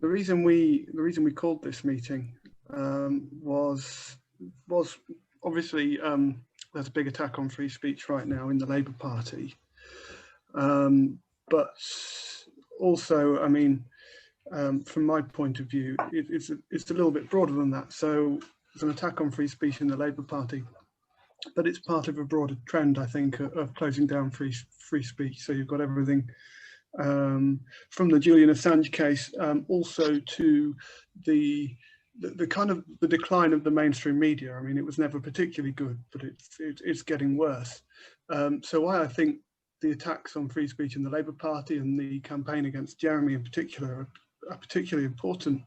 the reason we called this meeting was obviously there's a big attack on free speech right now in the Labour Party, but also, I mean, from my point of view, it's a little bit broader than that. So there's an attack on free speech in the Labour Party, but it's part of a broader trend, I think, of closing down free speech. So you've got everything from the Julian Assange case, also to the kind of the decline of the mainstream media. I mean, it was never particularly good, but it's getting worse. So why I think the attacks on free speech in the Labour Party and the campaign against Jeremy in particular are particularly important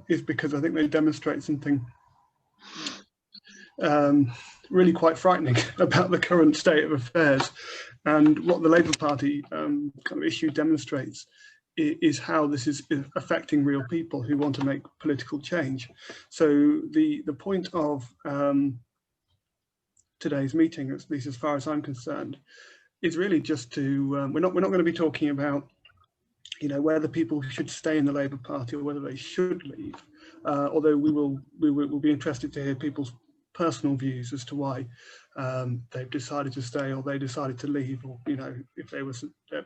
is because I think they demonstrate something really quite frightening about the current state of affairs. And what the Labour Party kind of issue demonstrates is how this is affecting real people who want to make political change. So the point of today's meeting, at least as far as I'm concerned, is really just to we're not going to be talking about, you know, whether people should stay in the Labour Party or whether they should leave. Although we will be interested to hear people's personal views as to why they've decided to stay or they decided to leave, or, you know, if they were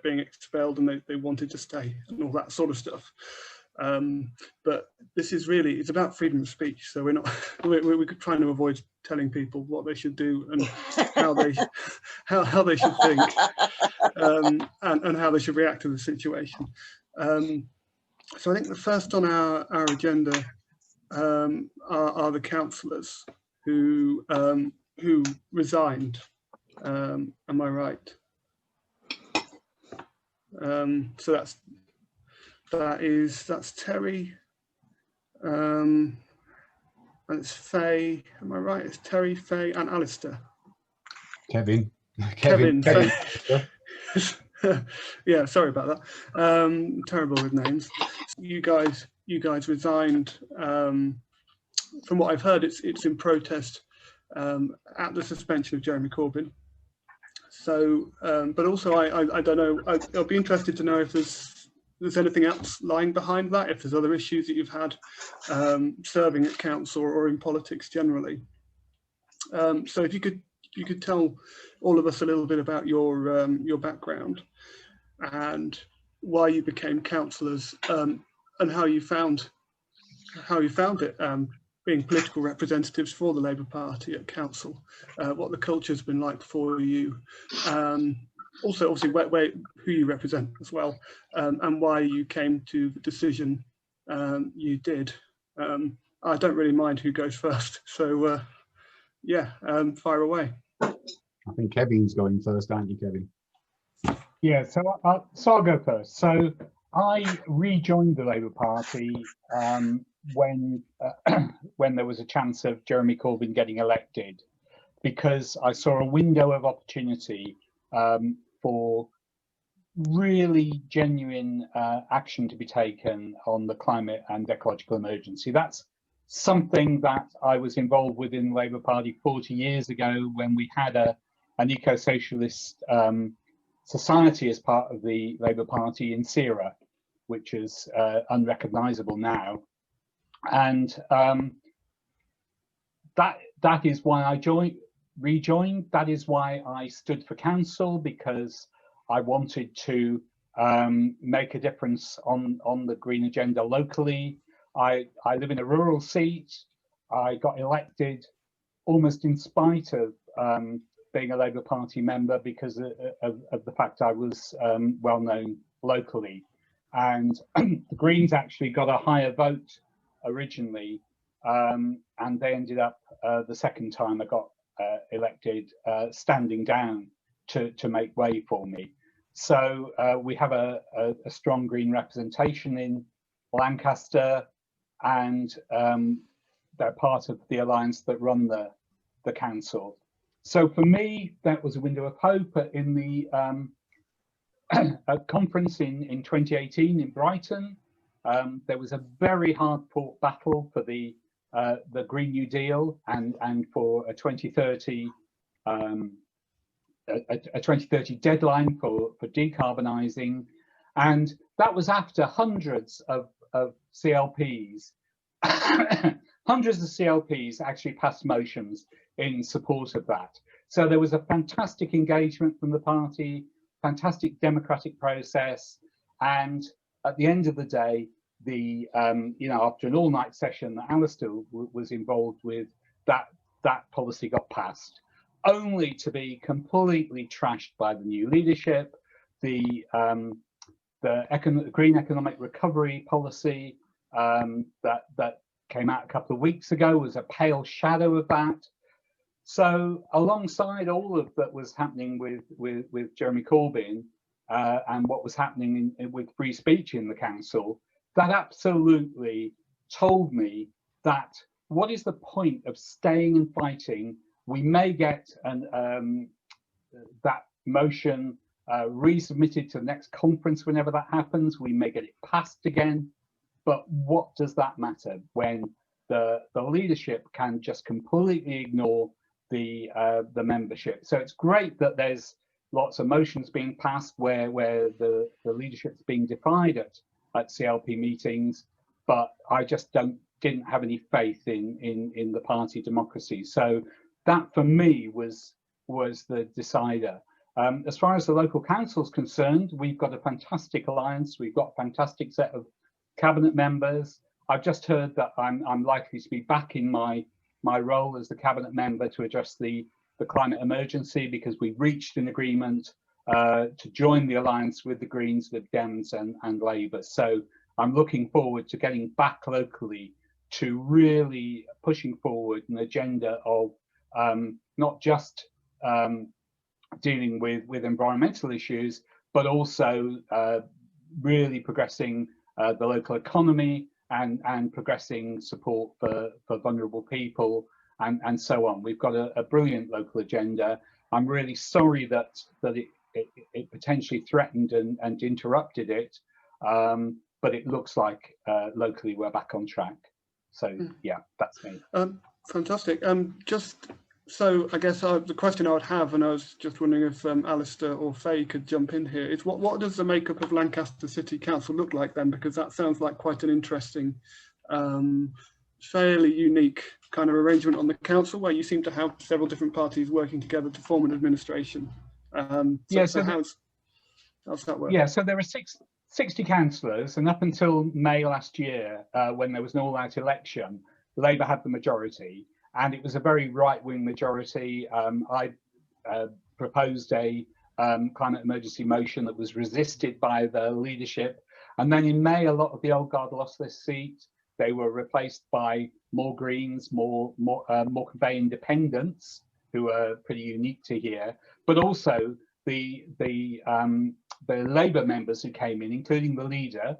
being expelled and they wanted to stay and all that sort of stuff. But this is really, it's about freedom of speech. So we're trying to avoid telling people what they should do and how they should think and how they should react to the situation. So I think the first on our agenda are the councillors who resigned. Am I right? So that's Terry, and it's Faye. Am I right? It's Terry, Faye, and Alistair. Kevin. Yeah, sorry about that. Terrible with names. You guys resigned. From what I've heard, it's in protest at the suspension of Jeremy Corbyn. So, but also I don't know. I'll be interested to know if there's anything else lying behind that. If there's other issues that you've had serving at council or in politics generally. So if you could tell all of us a little bit about your background and why you became councillors, and how you found it being political representatives for the Labour Party at council, what the culture's been like for you, also obviously who you represent as well, and why you came to the decision you did. I don't really mind who goes first, so yeah, fire away. I think Kevin's going first, aren't you, Kevin? Yeah, so I'll go first. So I rejoined the Labour Party when there was a chance of Jeremy Corbyn getting elected, because I saw a window of opportunity for really genuine action to be taken on the climate and ecological emergency. That's something that I was involved with in the Labour Party 40 years ago when we had an eco-socialist society as part of the Labour Party in Sierra, which is unrecognisable now. And that is why I rejoined. That is why I stood for council, because I wanted to make a difference on the green agenda locally. I live in a rural seat. I got elected almost in spite of being a Labour Party member because of the fact I was well known locally. And the Greens actually got a higher vote originally, and they ended up the second time I got elected standing down to make way for me. So we have a strong Green representation in Lancaster, and they're part of the alliance that run the council. So for me, that was a window of hope. In the conference in 2018 in Brighton, there was a very hard-fought battle for the Green New Deal and for a 2030 deadline for decarbonising, and that was after hundreds of CLPs, hundreds of CLPs actually passed motions in support of that. So there was a fantastic engagement from the party, fantastic democratic process, and at the end of the day, the after an all-night session that Alistair was involved with, that policy got passed, only to be completely trashed by the new leadership. The green economic recovery policy that came out a couple of weeks ago was a pale shadow of that. So alongside all of that was happening with Jeremy Corbyn and what was happening with free speech in the council, that absolutely told me that what is the point of staying and fighting? We may get that motion resubmitted to the next conference whenever that happens. We may get it passed again, but what does that matter when the leadership can just completely ignore the membership? So it's great that there's lots of motions being passed where the leadership's being defied at CLP meetings, but I just didn't have any faith in the party democracy. So that for me was the decider. As far as the local council is concerned, we've got a fantastic alliance. We've got a fantastic set of cabinet members. I've just heard that I'm likely to be back in my role as the cabinet member to address the climate emergency, because we've reached an agreement to join the alliance with the Greens, Lib Dems and Labour. So I'm looking forward to getting back locally to really pushing forward an agenda of not just dealing with environmental issues, but also really progressing the local economy and progressing support for vulnerable people and so on. We've got a brilliant local agenda. I'm really sorry that it potentially threatened and interrupted it, but it looks like locally we're back on track. So yeah, that's me. Fantastic. Just so I guess the question I would have, and I was just wondering if Alistair or Faye could jump in here, is what does the makeup of Lancaster City Council look like then? Because that sounds like quite an interesting, fairly unique kind of arrangement on the council, where you seem to have several different parties working together to form an administration. So how's that work? Yeah, so there are 60 councillors, and up until May last year, when there was an all-out election, Labour had the majority, and it was a very right-wing majority. I proposed a climate emergency motion that was resisted by the leadership, and then in May, a lot of the old guard lost their seat. They were replaced by more Greens, more Convey independents, who are pretty unique to here, but also the Labour members who came in, including the leader,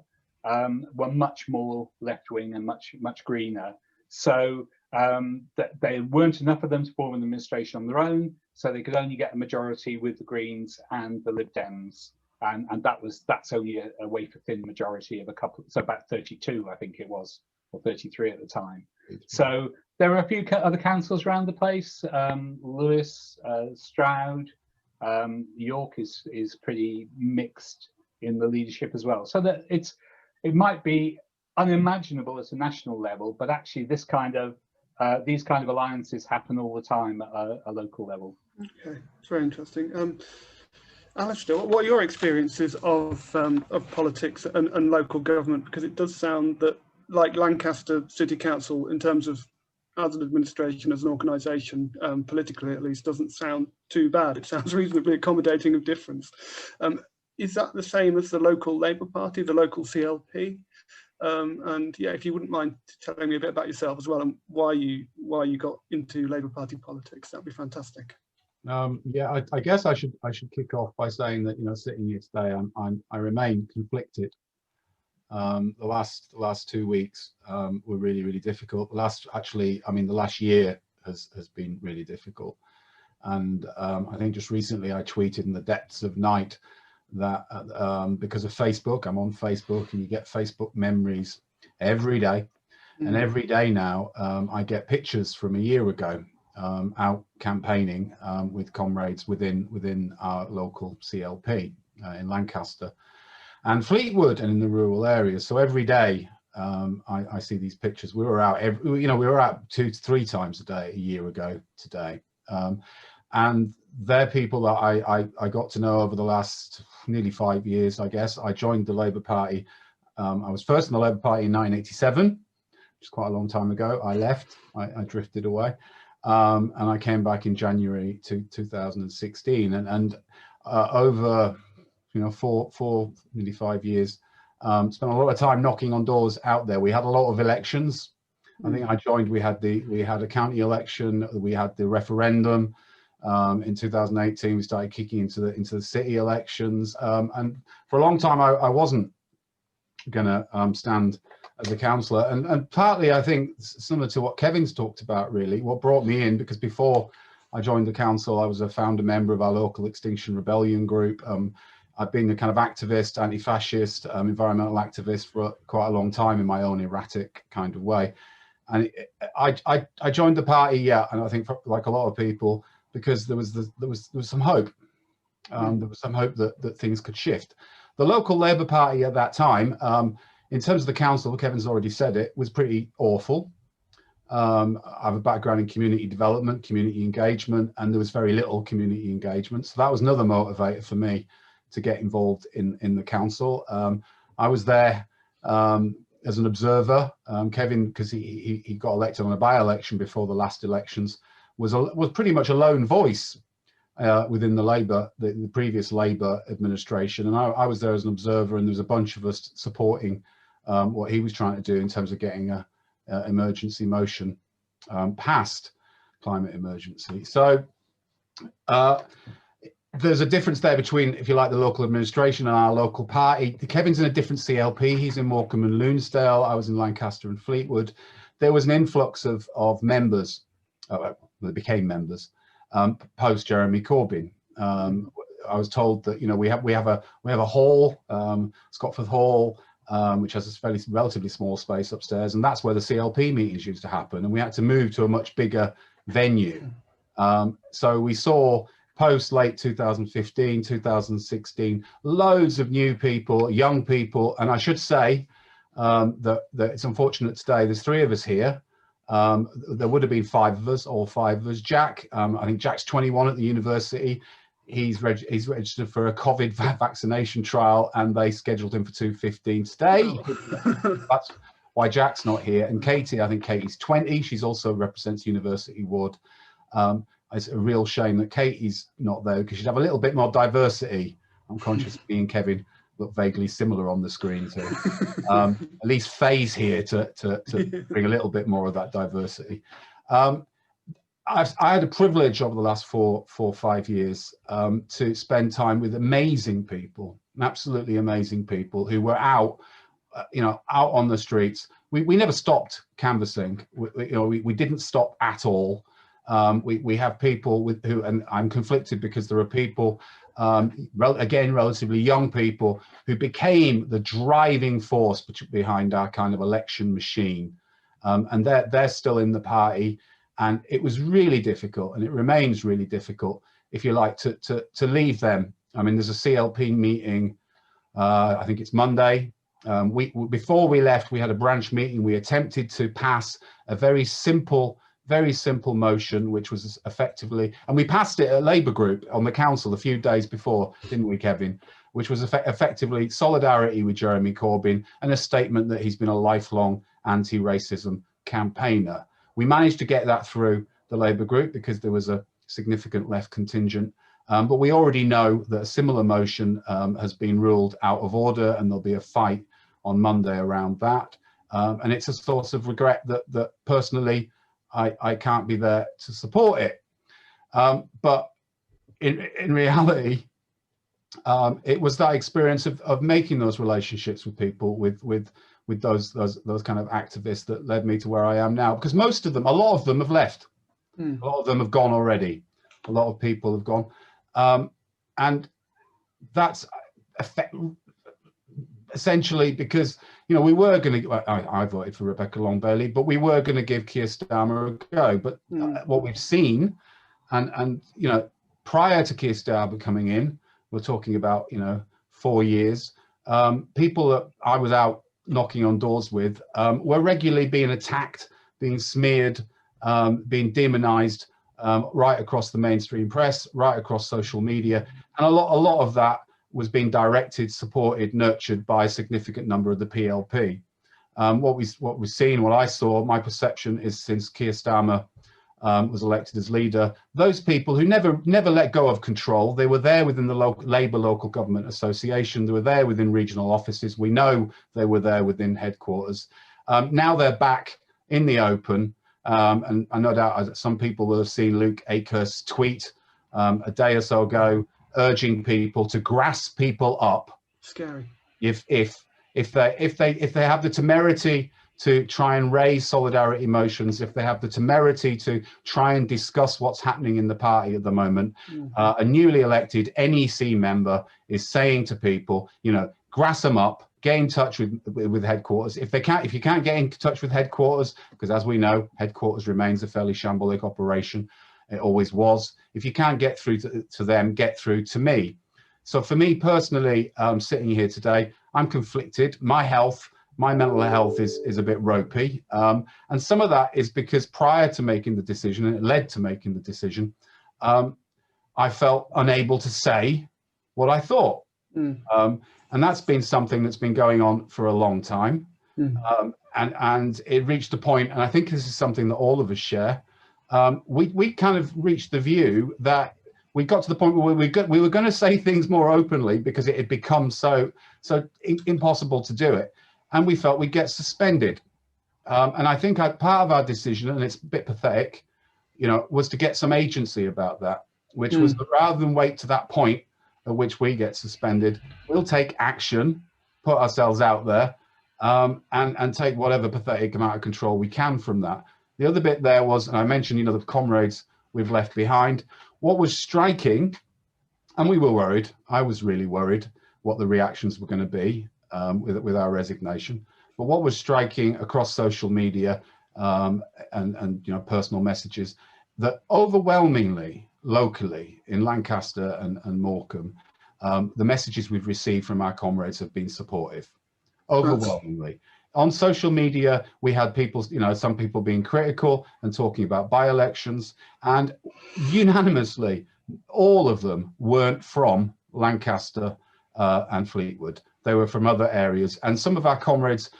were much more left-wing and much greener. So that there weren't enough of them to form an administration on their own, so they could only get a majority with the Greens and the Lib Dems, and that's only a wafer-thin majority of a couple, so about 32, I think it was, or 33 at the time. So there are a few other councils around the place. Lewis, Stroud, York is pretty mixed in the leadership as well. So that it might be unimaginable at a national level, but actually these kind of alliances happen all the time at a local level. Okay, it's very interesting. Alistair, what are your experiences of politics and local government? Because it does sound that, like Lancaster City Council, in terms of as an administration, as an organisation, politically at least, doesn't sound too bad. It sounds reasonably accommodating of difference. Is that the same as the local Labour Party, the local CLP? And yeah, if you wouldn't mind telling me a bit about yourself as well and why you got into Labour Party politics, that'd be fantastic. Yeah, I guess I should kick off by saying that, sitting here today, I remain conflicted. The last 2 weeks were really difficult. The last year has been really difficult, and I think just recently I tweeted in the depths of night that because of Facebook, I'm on Facebook, and you get Facebook memories every day, and every day now I get pictures from a year ago out campaigning with comrades within our local CLP in Lancaster and Fleetwood and in the rural areas. So every day I see these pictures. We were out we were out 2 to 3 times a day a year ago today, and they're people that I got to know over the last nearly 5 years, I guess. I joined the Labour Party. I was first in the Labour Party in 1987, which is quite a long time ago. I left, I drifted away, and I came back in January 2016, and over nearly 5 years, spent a lot of time knocking on doors out there. We had a lot of elections. I think I joined, we had a county election, we had the referendum. In 2018, we started kicking into the city elections, and for a long time I wasn't gonna stand as a councillor, and partly I think similar to what Kevin's talked about, really what brought me in, because before I joined the council I was a founder member of our local Extinction Rebellion group. I've been a kind of activist, anti-fascist, environmental activist for quite a long time in my own erratic kind of way, and I joined the party, yeah, and I think like a lot of people, because there was some hope. There was some hope that things could shift. The local Labour Party at that time, in terms of the council, Kevin's already said it, was pretty awful. I have a background in community development, community engagement, and there was very little community engagement. So that was another motivator for me to get involved in the council. I was there as an observer. Kevin, because he got elected on a by-election before the last elections, was pretty much a lone voice within the previous Labour administration, and I was there as an observer, and there was a bunch of us supporting what he was trying to do in terms of getting a emergency motion passed, climate emergency. So there's a difference there between, if you like, the local administration and our local party. Kevin's in a different CLP. He's in Morecambe and Loonsdale. I was in Lancaster and Fleetwood. There was an influx of members. They became members post Jeremy Corbyn. I was told that we have a hall, Scotford Hall, which has a relatively small space upstairs, and that's where the CLP meetings used to happen. And we had to move to a much bigger venue. So we saw post late 2015, 2016, loads of new people, young people, and I should say that it's unfortunate today. There's 3 of us here. There would have been 5 of us, all 5 of us. Jack, I think Jack's 21 at the university. He's registered for a COVID vaccination trial, and they scheduled him for 2:15 today. That's why Jack's not here. And Katie, I think Katie's 20. She's also represents University Ward. It's a real shame that Katie's not there, because she'd have a little bit more diversity. I'm conscious me and Kevin look vaguely similar on the screen, so at least Faye's here to bring a little bit more of that diversity. I had a privilege over the last 4 or 5 years to spend time with amazing people, absolutely amazing people who were out on the streets. We never stopped canvassing. We didn't stop at all. We have people who, and I'm conflicted because there are people, again, relatively young people, who became the driving force behind our kind of election machine, and they're still in the party. And it was really difficult, and it remains really difficult, if you like, to leave them. I mean, there's a CLP meeting, I think it's Monday. Before we left, we had a branch meeting. We attempted to pass a very simple motion, which was effectively, and we passed it at Labour Group on the council a few days before, didn't we, Kevin? Which was effectively solidarity with Jeremy Corbyn and a statement that he's been a lifelong anti-racism campaigner. We managed to get that through the Labour Group because there was a significant left contingent, but we already know that a similar motion has been ruled out of order, and there'll be a fight on Monday around that. And it's a source of regret that personally I can't be there to support it. But in reality, it was that experience of making those relationships with people, with those kind of activists, that led me to where I am now. Because most of them, a lot of them have left. A lot of them have gone already. A lot of people have gone. And that's essentially because, we were going to, I voted for Rebecca Long-Bailey, but we were going to give Keir Starmer a go. But what we've seen, and prior to Keir Starmer coming in, we're talking about, 4 years, people that I was out knocking on doors with were regularly being attacked, being smeared, being demonized right across the mainstream press, right across social media. And a lot of that was being directed, supported, nurtured by a significant number of the PLP. What we've seen, what I saw, my perception is since Keir Starmer was elected as leader, those people who never let go of control, they were there within the Labour Local Government Association, they were there within regional offices, we know they were there within headquarters. Now they're back in the open, and no doubt some people will have seen Luke Akehurst's tweet a day or so ago, urging people to grasp people up. Scary. If they have the temerity to try and raise solidarity emotions, if they have the temerity to try and discuss what's happening in the party at the moment, a newly elected NEC member is saying to people, you know, grass them up, get in touch with headquarters. If you can't get in touch with headquarters, because as we know, headquarters remains a fairly shambolic operation. It always was. If you can't get through to them, get through to me. So for me personally, sitting here today, I'm conflicted. My mental health is a bit ropey. And some of that is because prior to making the decision, and it led to making the decision, I felt unable to say what I thought. And that's been something that's been going on for a long time. And it reached a point, and I think this is something that all of us share. We kind of reached the view that we got to the point where we were going to say things more openly because it had become so impossible to do it. And we felt we'd get suspended. And I think part of our decision, and it's a bit pathetic, you know, was to get some agency about that, which was that rather than wait to that point at which we get suspended, we'll take action, put ourselves out there, and take whatever pathetic amount of control we can from that. The other bit there was, and I mentioned, you know, the comrades we've left behind. What was striking, and we were worried, I was really worried what the reactions were going to be with our resignation. But what was striking across social media and you know, personal messages, that overwhelmingly locally in Lancaster and Morecambe, the messages we've received from our comrades have been supportive, overwhelmingly. On social media, we had people, you know, some people being critical and talking about by-elections, and unanimously, all of them weren't from Lancaster and Fleetwood. They were from other areas, and some of our comrades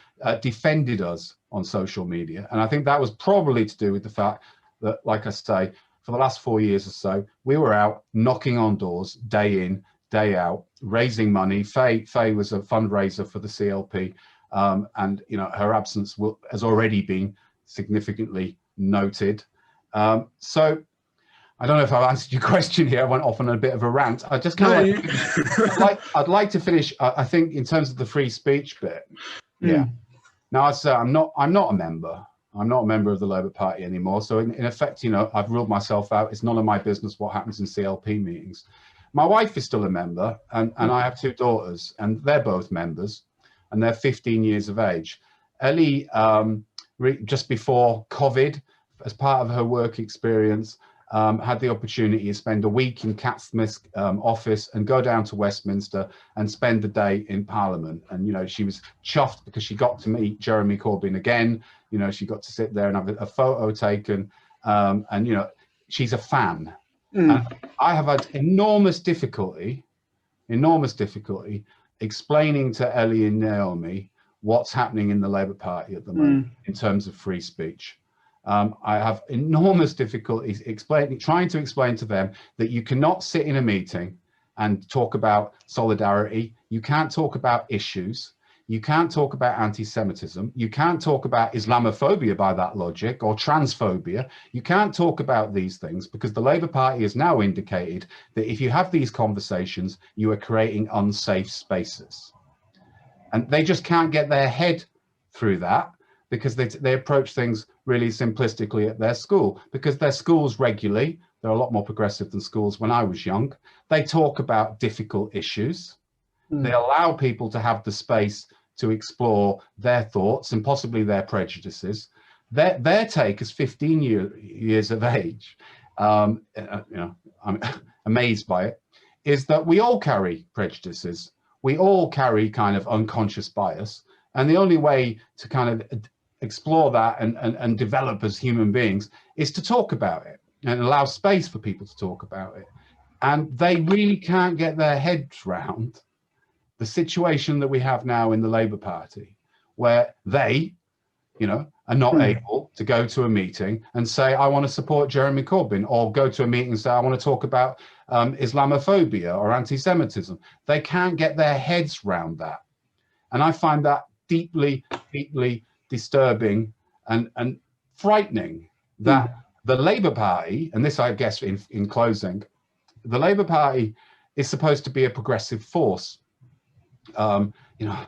defended us on social media. And I think that was probably to do with the fact that, like I say, for the last 4 years or so, we were out knocking on doors day in, day out, raising money. Faye was a fundraiser for the CLP. And you know, her absence has already been significantly noted. So I don't know if I've answered your question here. I went off on a bit of a rant. I just kind of I'd like to finish. I think in terms of the free speech bit. Yeah. Now I'd say I'm not a member. I'm not a member of the Labour Party anymore. So in effect, you know, I've ruled myself out. It's none of my business what happens in CLP meetings. My wife is still a member, and I have 2 daughters, and they're both members. And they're 15 years of age. Ellie, just before COVID, as part of her work experience, had the opportunity to spend a week in Cat Smith's office and go down to Westminster and spend the day in Parliament. And, you know, she was chuffed because she got to meet Jeremy Corbyn again. You know, she got to sit there and have a photo taken. And, you know, she's a fan. And I have had enormous difficulty explaining to Ellie and Naomi what's happening in the Labour Party at the moment in terms of free speech. I have enormous difficulties trying to explain to them that you cannot sit in a meeting and talk about solidarity. You can't talk about issues. You can't talk about anti-Semitism. You can't talk about Islamophobia by that logic, or transphobia. You can't talk about these things because the Labour Party has now indicated that if you have these conversations, you are creating unsafe spaces. And they just can't get their head through that because they approach things really simplistically at their school, because their schools regularly, they're a lot more progressive than schools when I was young. They talk about difficult issues. They allow people to have the space to explore their thoughts and possibly their prejudices. Their take as 15 years of age, you know, I'm amazed by it, is that we all carry prejudices. We all carry kind of unconscious bias. And the only way to kind of explore that and develop as human beings is to talk about it and allow space for people to talk about it. And they really can't get their heads round the situation that we have now in the Labour Party, where they, you know, are not able to go to a meeting and say, I want to support Jeremy Corbyn, or go to a meeting and say, I want to talk about Islamophobia or anti-Semitism. They can't get their heads round that. And I find that deeply, deeply disturbing and frightening, that the Labour Party, and this, I guess, in closing, the Labour Party is supposed to be a progressive force. You know,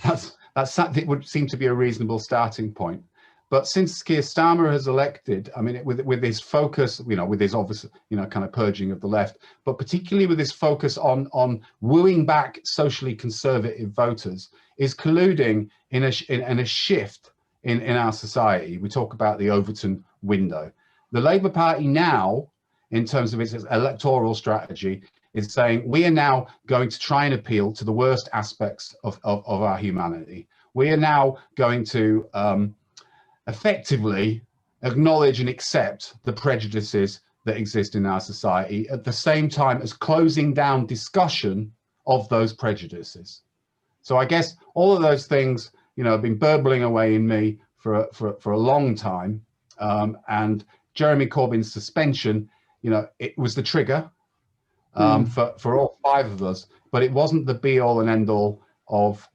that would seem to be a reasonable starting point. But since Keir Starmer has elected, I mean, with his focus, you know, with his obvious, you know, kind of purging of the left, but particularly with his focus on wooing back socially conservative voters, is colluding in a shift in our society. We talk about the Overton window. The Labour Party now, in terms of its electoral strategy, is saying we are now going to try and appeal to the worst aspects of our humanity. We are now going to effectively acknowledge and accept the prejudices that exist in our society, at the same time as closing down discussion of those prejudices. So I guess all of those things, you know, have been burbling away in me for a long time. And Jeremy Corbyn's suspension, you know, it was the trigger for all five of us, but it wasn't the be all and end all of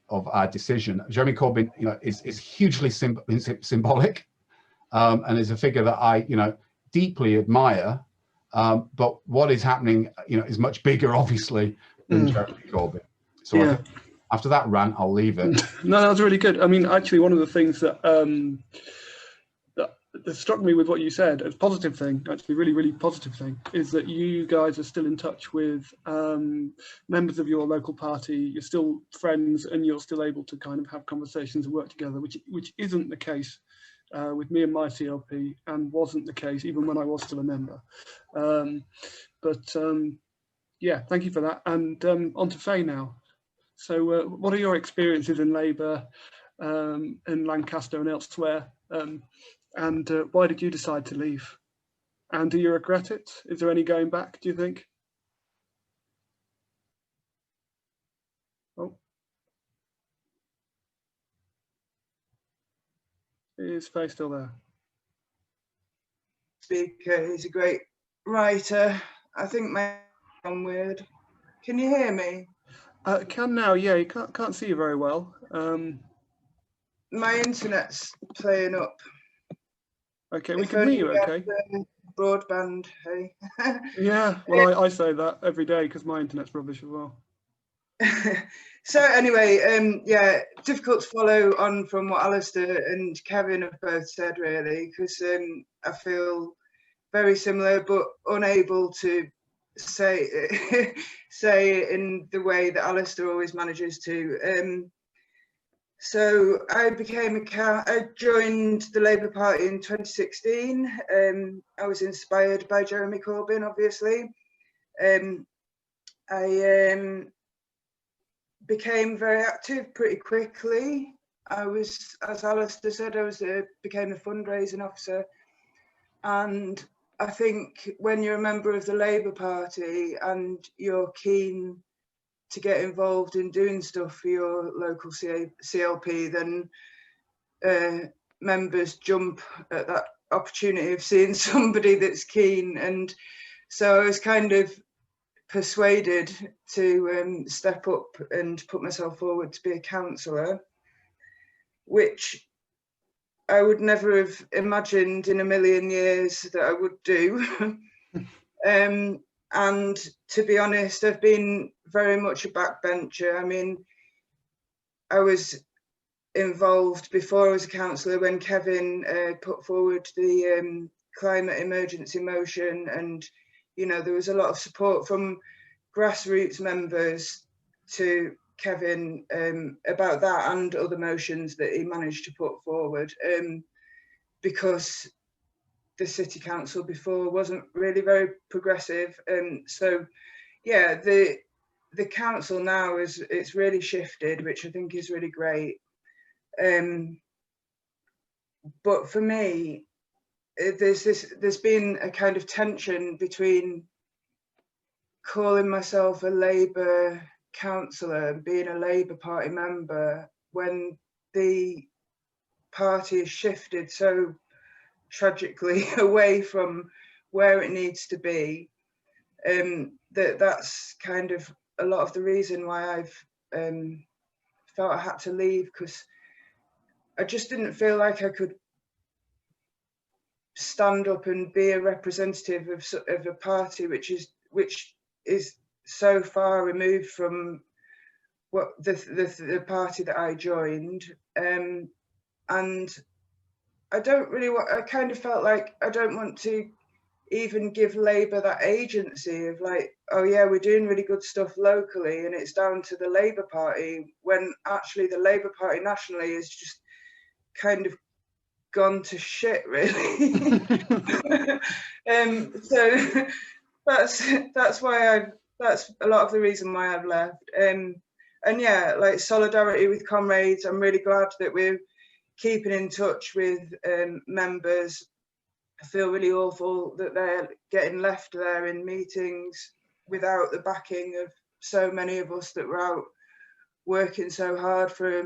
our decision. Jeremy Corbyn, you know, is hugely symbolic, and is a figure that I, you know, deeply admire. But what is happening, you know, is much bigger, obviously, than Jeremy Corbyn. So Yeah. I think after that rant, I'll leave it. No, that was really good. I mean, actually, one of the things that that struck me with what you said, a positive thing, actually, really, really positive thing, is that you guys are still in touch with members of your local party. You're still friends, and you're still able to kind of have conversations and work together, which isn't the case with me and my CLP, and wasn't the case even when I was still a member. Yeah, thank you for that. And on to Faye now. So what are your experiences in Labour in Lancaster and elsewhere? And why did you decide to leave? And do you regret it? Is there any going back, do you think? Oh. Is Faye still there? Speaker, he's a great writer. I think my weird. Can you hear me? Can now, yeah, you can't see you very well. My internet's playing up. Okay, we can hear you okay. Broadband, hey. Yeah, well, I say that every day because my internet's rubbish as well. So anyway, yeah, difficult to follow on from what Alistair and Kevin have both said, really, because I feel very similar, but unable to say say in the way that Alistair always manages to. So I joined the Labour Party in 2016. I was inspired by Jeremy Corbyn, obviously. I became very active pretty quickly. I was, as Alistair said, became a fundraising officer. And I think when you're a member of the Labour Party and you're keen to get involved in doing stuff for your local CLP, then members jump at that opportunity of seeing somebody that's keen. And so I was kind of persuaded to step up and put myself forward to be a councillor, which I would never have imagined in a million years that I would do. And to be honest, I've been very much a backbencher. I mean, I was involved before I was a councillor when Kevin put forward the climate emergency motion, and you know, there was a lot of support from grassroots members to Kevin about that and other motions that he managed to put forward, because the city council before wasn't really very progressive. So yeah, the council now it's really shifted, which I think is really great. But for me, there's been a kind of tension between calling myself a Labour councillor and being a Labour Party member when the party has shifted so tragically away from where it needs to be. That's kind of a lot of the reason why I've felt I had to leave, because I just didn't feel like I could stand up and be a representative of a party which is so far removed from what the party that I joined, and I don't really want. I kind of felt like I don't want to even give Labour that agency of like, oh yeah, we're doing really good stuff locally and it's down to the Labour Party, when actually the Labour Party nationally is just kind of gone to shit, really. So that's why that's a lot of the reason why I've left. And yeah, like solidarity with comrades. I'm really glad that we're keeping in touch with members. I feel really awful that they're getting left there in meetings without the backing of so many of us that were out working so hard for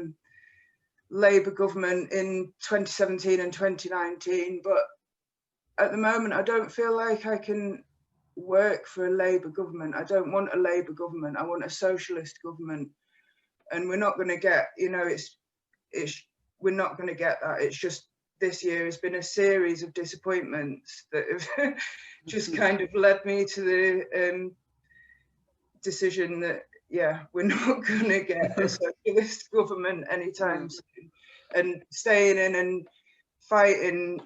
Labour government in 2017 and 2019. But at the moment, I don't feel like I can work for a Labour government. I don't want a Labour government. I want a socialist government. And we're not going to get, you know, we're not going to get that. It's just, this year has been a series of disappointments that have just kind of led me to the decision that, yeah, we're not going to get a socialist government anytime soon. And staying in and fighting,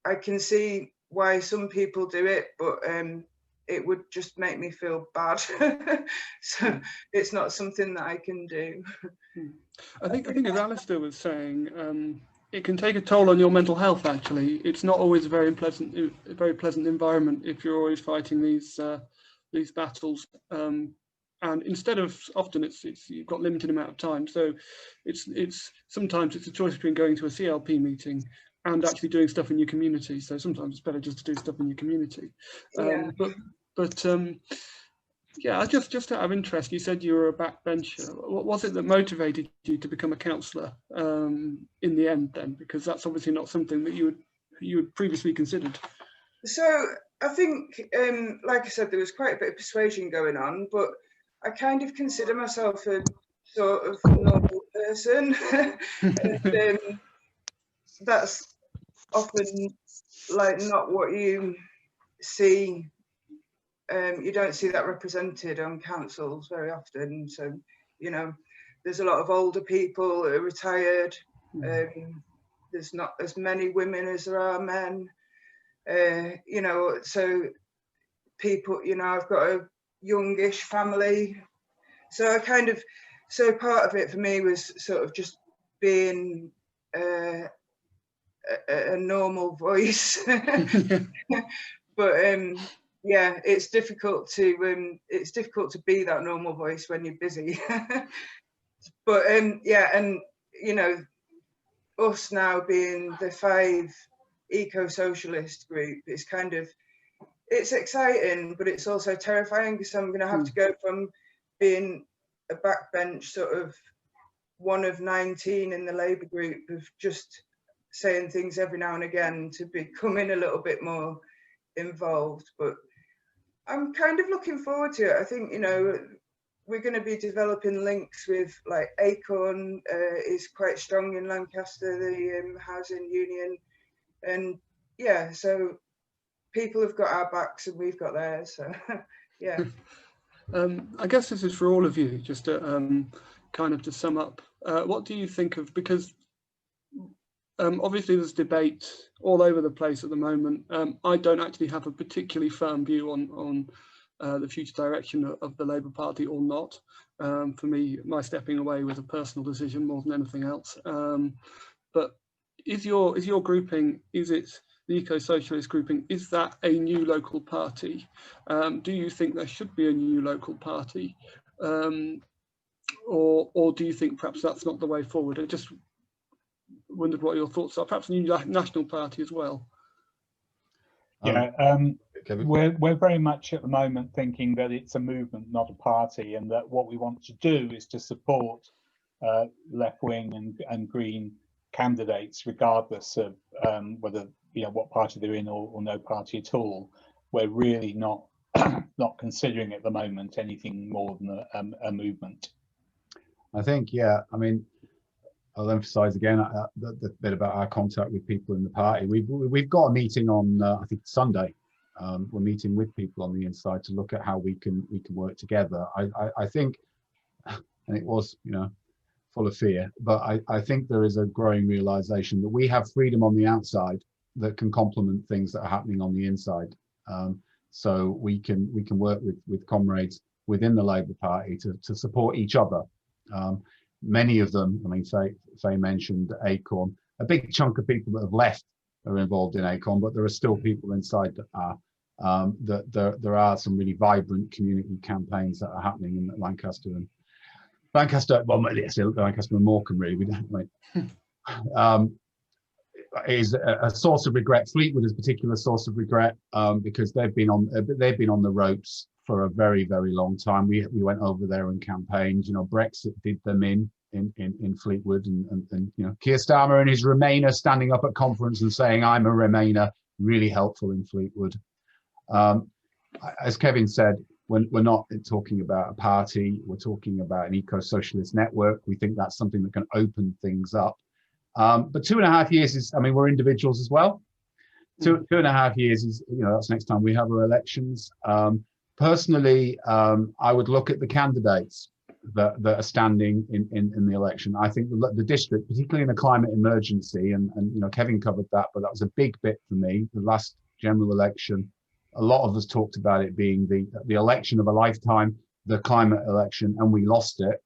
I can see why some people do it, but it would just make me feel bad. So it's not something that I can do. I think as Alistair was saying, it can take a toll on your mental health. Actually, it's not always a very pleasant environment if you're always fighting these battles. And instead of, often it's you've got limited amount of time, so it's sometimes it's a choice between going to a CLP meeting and actually doing stuff in your community. So sometimes it's better just to do stuff in your community. Yeah, just out of interest, you said you were a backbencher. What was it that motivated you to become a councillor in the end then? Because that's obviously not something that you had previously considered. So I think, like I said, there was quite a bit of persuasion going on, but I kind of consider myself a sort of normal person. And, that's often like not what you see. You don't see that represented on councils very often. So, you know, there's a lot of older people who are retired. There's not as many women as there are men. You know, so people, you know, I've got a youngish family. So so part of it for me was sort of just being a normal voice. But yeah, it's difficult to be that normal voice when you're busy. But yeah, and you know, us now being the 5 eco-socialist group, it's exciting, but it's also terrifying, because I'm going to have to go from being a backbench sort of one of 19 in the Labour group of just saying things every now and again to becoming a little bit more involved. But I'm kind of looking forward to it. I think, you know, we're going to be developing links with like Acorn is quite strong in Lancaster, the housing union, and yeah, so people have got our backs and we've got theirs. So yeah. I guess this is for all of you, just to kind of to sum up. What do you think of, because obviously there's debate all over the place at the moment. I don't actually have a particularly firm view on the future direction of the Labour Party or not. For me, my stepping away was a personal decision more than anything else. But is your grouping, is it the Eco-Socialist grouping, is that a new local party? Do you think there should be a new local party? Or do you think perhaps that's not the way forward? I just wondered what your thoughts are. Perhaps a new national party as well. Yeah, Kevin? we're very much at the moment thinking that it's a movement, not a party, and that what we want to do is to support left-wing and green candidates, regardless of whether, you know, what party they're in or no party at all. We're really not not considering at the moment anything more than a movement. I think, yeah, I mean, I'll emphasise again the bit about our contact with people in the party. We've got a meeting on I think Sunday. We're meeting with people on the inside to look at how we can work together. I think, and it was, you know, full of fear, but I think there is a growing realisation that we have freedom on the outside that can complement things that are happening on the inside. So we can work with comrades within the Labour Party to support each other. Many of them, I mean, Faye mentioned Acorn. A big chunk of people that have left are involved in Acorn, but there are still people inside that are. There are some really vibrant community campaigns that are happening in Lancaster and Lancaster and Morecambe, really. We don't like. Is a source of regret. Fleetwood is a particular source of regret because they've been on the ropes for a very, very long time. We went over there and campaigned. You know, Brexit did them in Fleetwood, and you know, Keir Starmer and his Remainer standing up at conference and saying, "I'm a Remainer," really helpful in Fleetwood. As Kevin said, we're not talking about a party. We're talking about an eco-socialist network. We think that's something that can open things up. But 2.5 years is, I mean, we're individuals as well. 2.5 years is, you know, that's next time we have our elections. Personally, I would look at the candidates that are standing in the election. I think the district, particularly in a climate emergency, and you know, Kevin covered that, but that was a big bit for me. The last general election, a lot of us talked about it being the election of a lifetime, the climate election, and we lost it.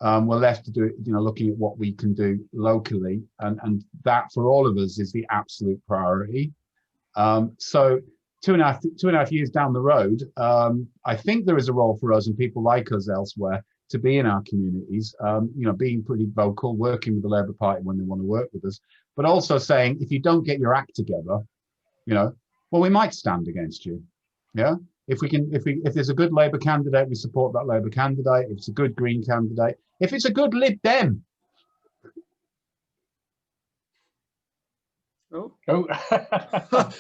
We're left to do, you know, looking at what we can do locally, and that for all of us is the absolute priority. So 2.5 years down the road, I think there is a role for us and people like us elsewhere to be in our communities, you know, being pretty vocal, working with the Labour Party when they want to work with us, but also saying, if you don't get your act together, you know, well, we might stand against you. Yeah. If there's a good Labour candidate, we support that Labour candidate. If it's a good Green candidate, if it's a good Lib Dem. Oh,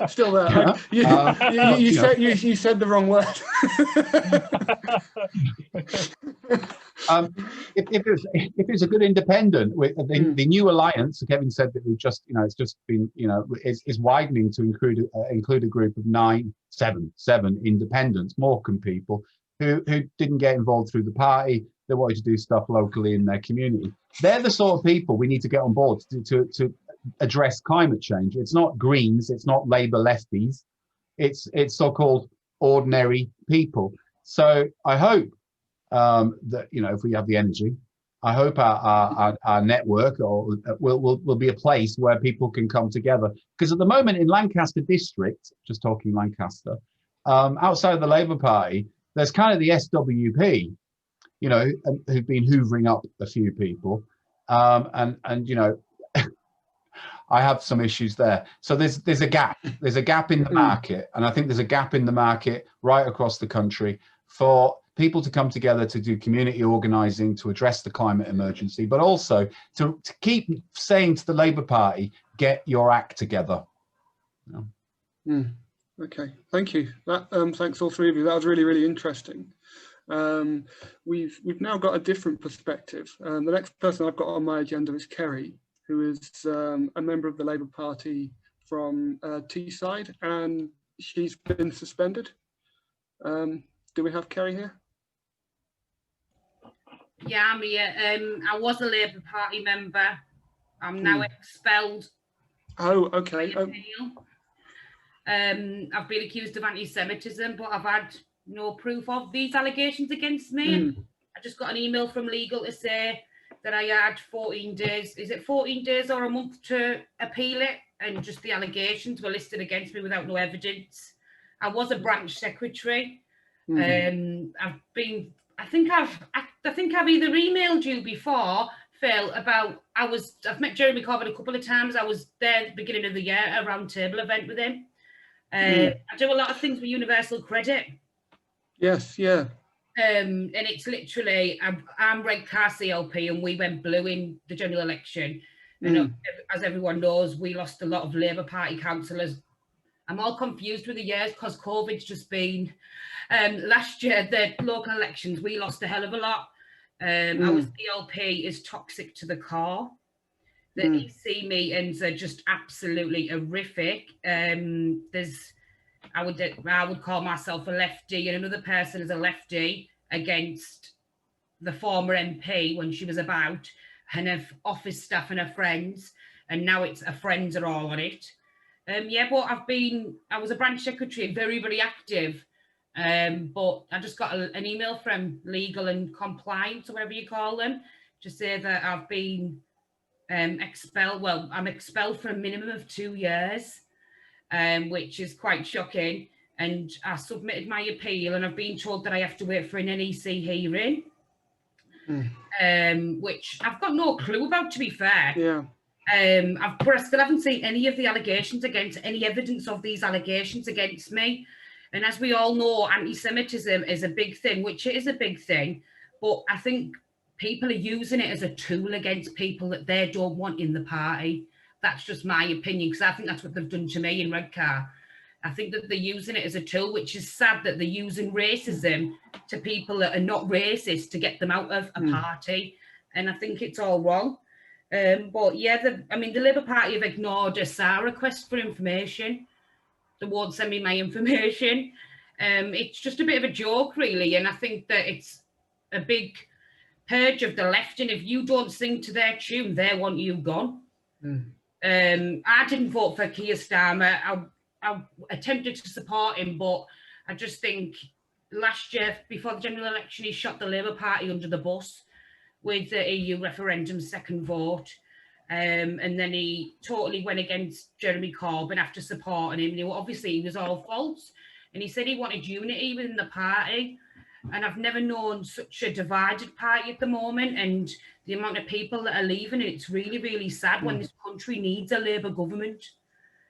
Still there. You said the wrong word. If it's a good independent, the new alliance, Kevin said that we've just, you know, it's just been, you know, is widening to include a group of seven independents, Morecambe people who didn't get involved through the party. They wanted to do stuff locally in their community. They're the sort of people we need to get on board to address climate change. It's not Greens, it's not Labour lefties, it's so-called ordinary people. So I hope that, you know, if we have the energy, I hope our network will be a place where people can come together. Because at the moment in Lancaster district, just talking Lancaster, outside of the Labour Party, there's kind of the SWP, you know, who've been hoovering up a few people, and you know, I have some issues there. So there's a gap. There's a gap in the market, and I think there's a gap in the market right across the country for people to come together to do community organising to address the climate emergency, but also to keep saying to the Labour Party, get your act together. Yeah. Okay, thank you. Thanks all three of you. That was really, really interesting. We've now got a different perspective. The next person I've got on my agenda is Kerry, who is a member of the Labour Party from Teesside, and she's been suspended. Do we have Kerry here? Yeah, I'm here. I was a Labour Party member. I'm now expelled. Oh, okay. I've been accused of anti-Semitism, but I've had no proof of these allegations against me. I just got an email from legal to say that I had 14 days. Is it 14 days or a month to appeal it? and just the allegations were listed against me without no evidence. I was a branch secretary. I've been, I think I've either emailed you before, Phil, about I've met Jeremy Corbyn a couple of times. I was there at the beginning of the year, a round table event with him. I do a lot of things with Universal Credit. Yes, yeah. And it's literally, I'm Redcar CLP, and we went blue in the general election. And as everyone knows, we lost a lot of Labour Party councillors. I'm all confused with the years because COVID's just been. Last year, the local elections, we lost a hell of a lot. Our CLP is toxic to the core. The EC meetings are just absolutely horrific. I would call myself a lefty, and another person is a lefty against the former MP when she was about, and her office staff and her friends, and now it's her friends are all on it. Yeah, but I was a branch secretary, very, very active. But I just got an email from legal and compliance, or whatever you call them, to say that I've been expelled. Well, I'm expelled for a minimum of 2 years, which is quite shocking. And I submitted my appeal, and I've been told that I have to wait for an NEC hearing, which I've got no clue about, to be fair. Yeah. But I still haven't seen any of the allegations any evidence of these allegations against me. And as we all know, anti-Semitism is a big thing, which it is a big thing. But I think people are using it as a tool against people that they don't want in the party. That's just my opinion, because I think that's what they've done to me in Redcar. I think that they're using it as a tool, which is sad that they're using racism to people that are not racist to get them out of a party. And I think it's all wrong. But yeah, the Labour Party have ignored a SAR request for information. They won't send me my information. It's just a bit of a joke, really. And I think that it's a big purge of the left. And if you don't sing to their tune, they want you gone. I didn't vote for Keir Starmer. I attempted to support him, but I just think last year, before the general election, he shot the Labour Party under the bus with the EU referendum second vote. And then he totally went against Jeremy Corbyn after supporting him. Obviously, he was all false. And he said he wanted unity within the party. And I've never known such a divided party at the moment. And the amount of people that are leaving, it's really, really sad when this country needs a Labour government.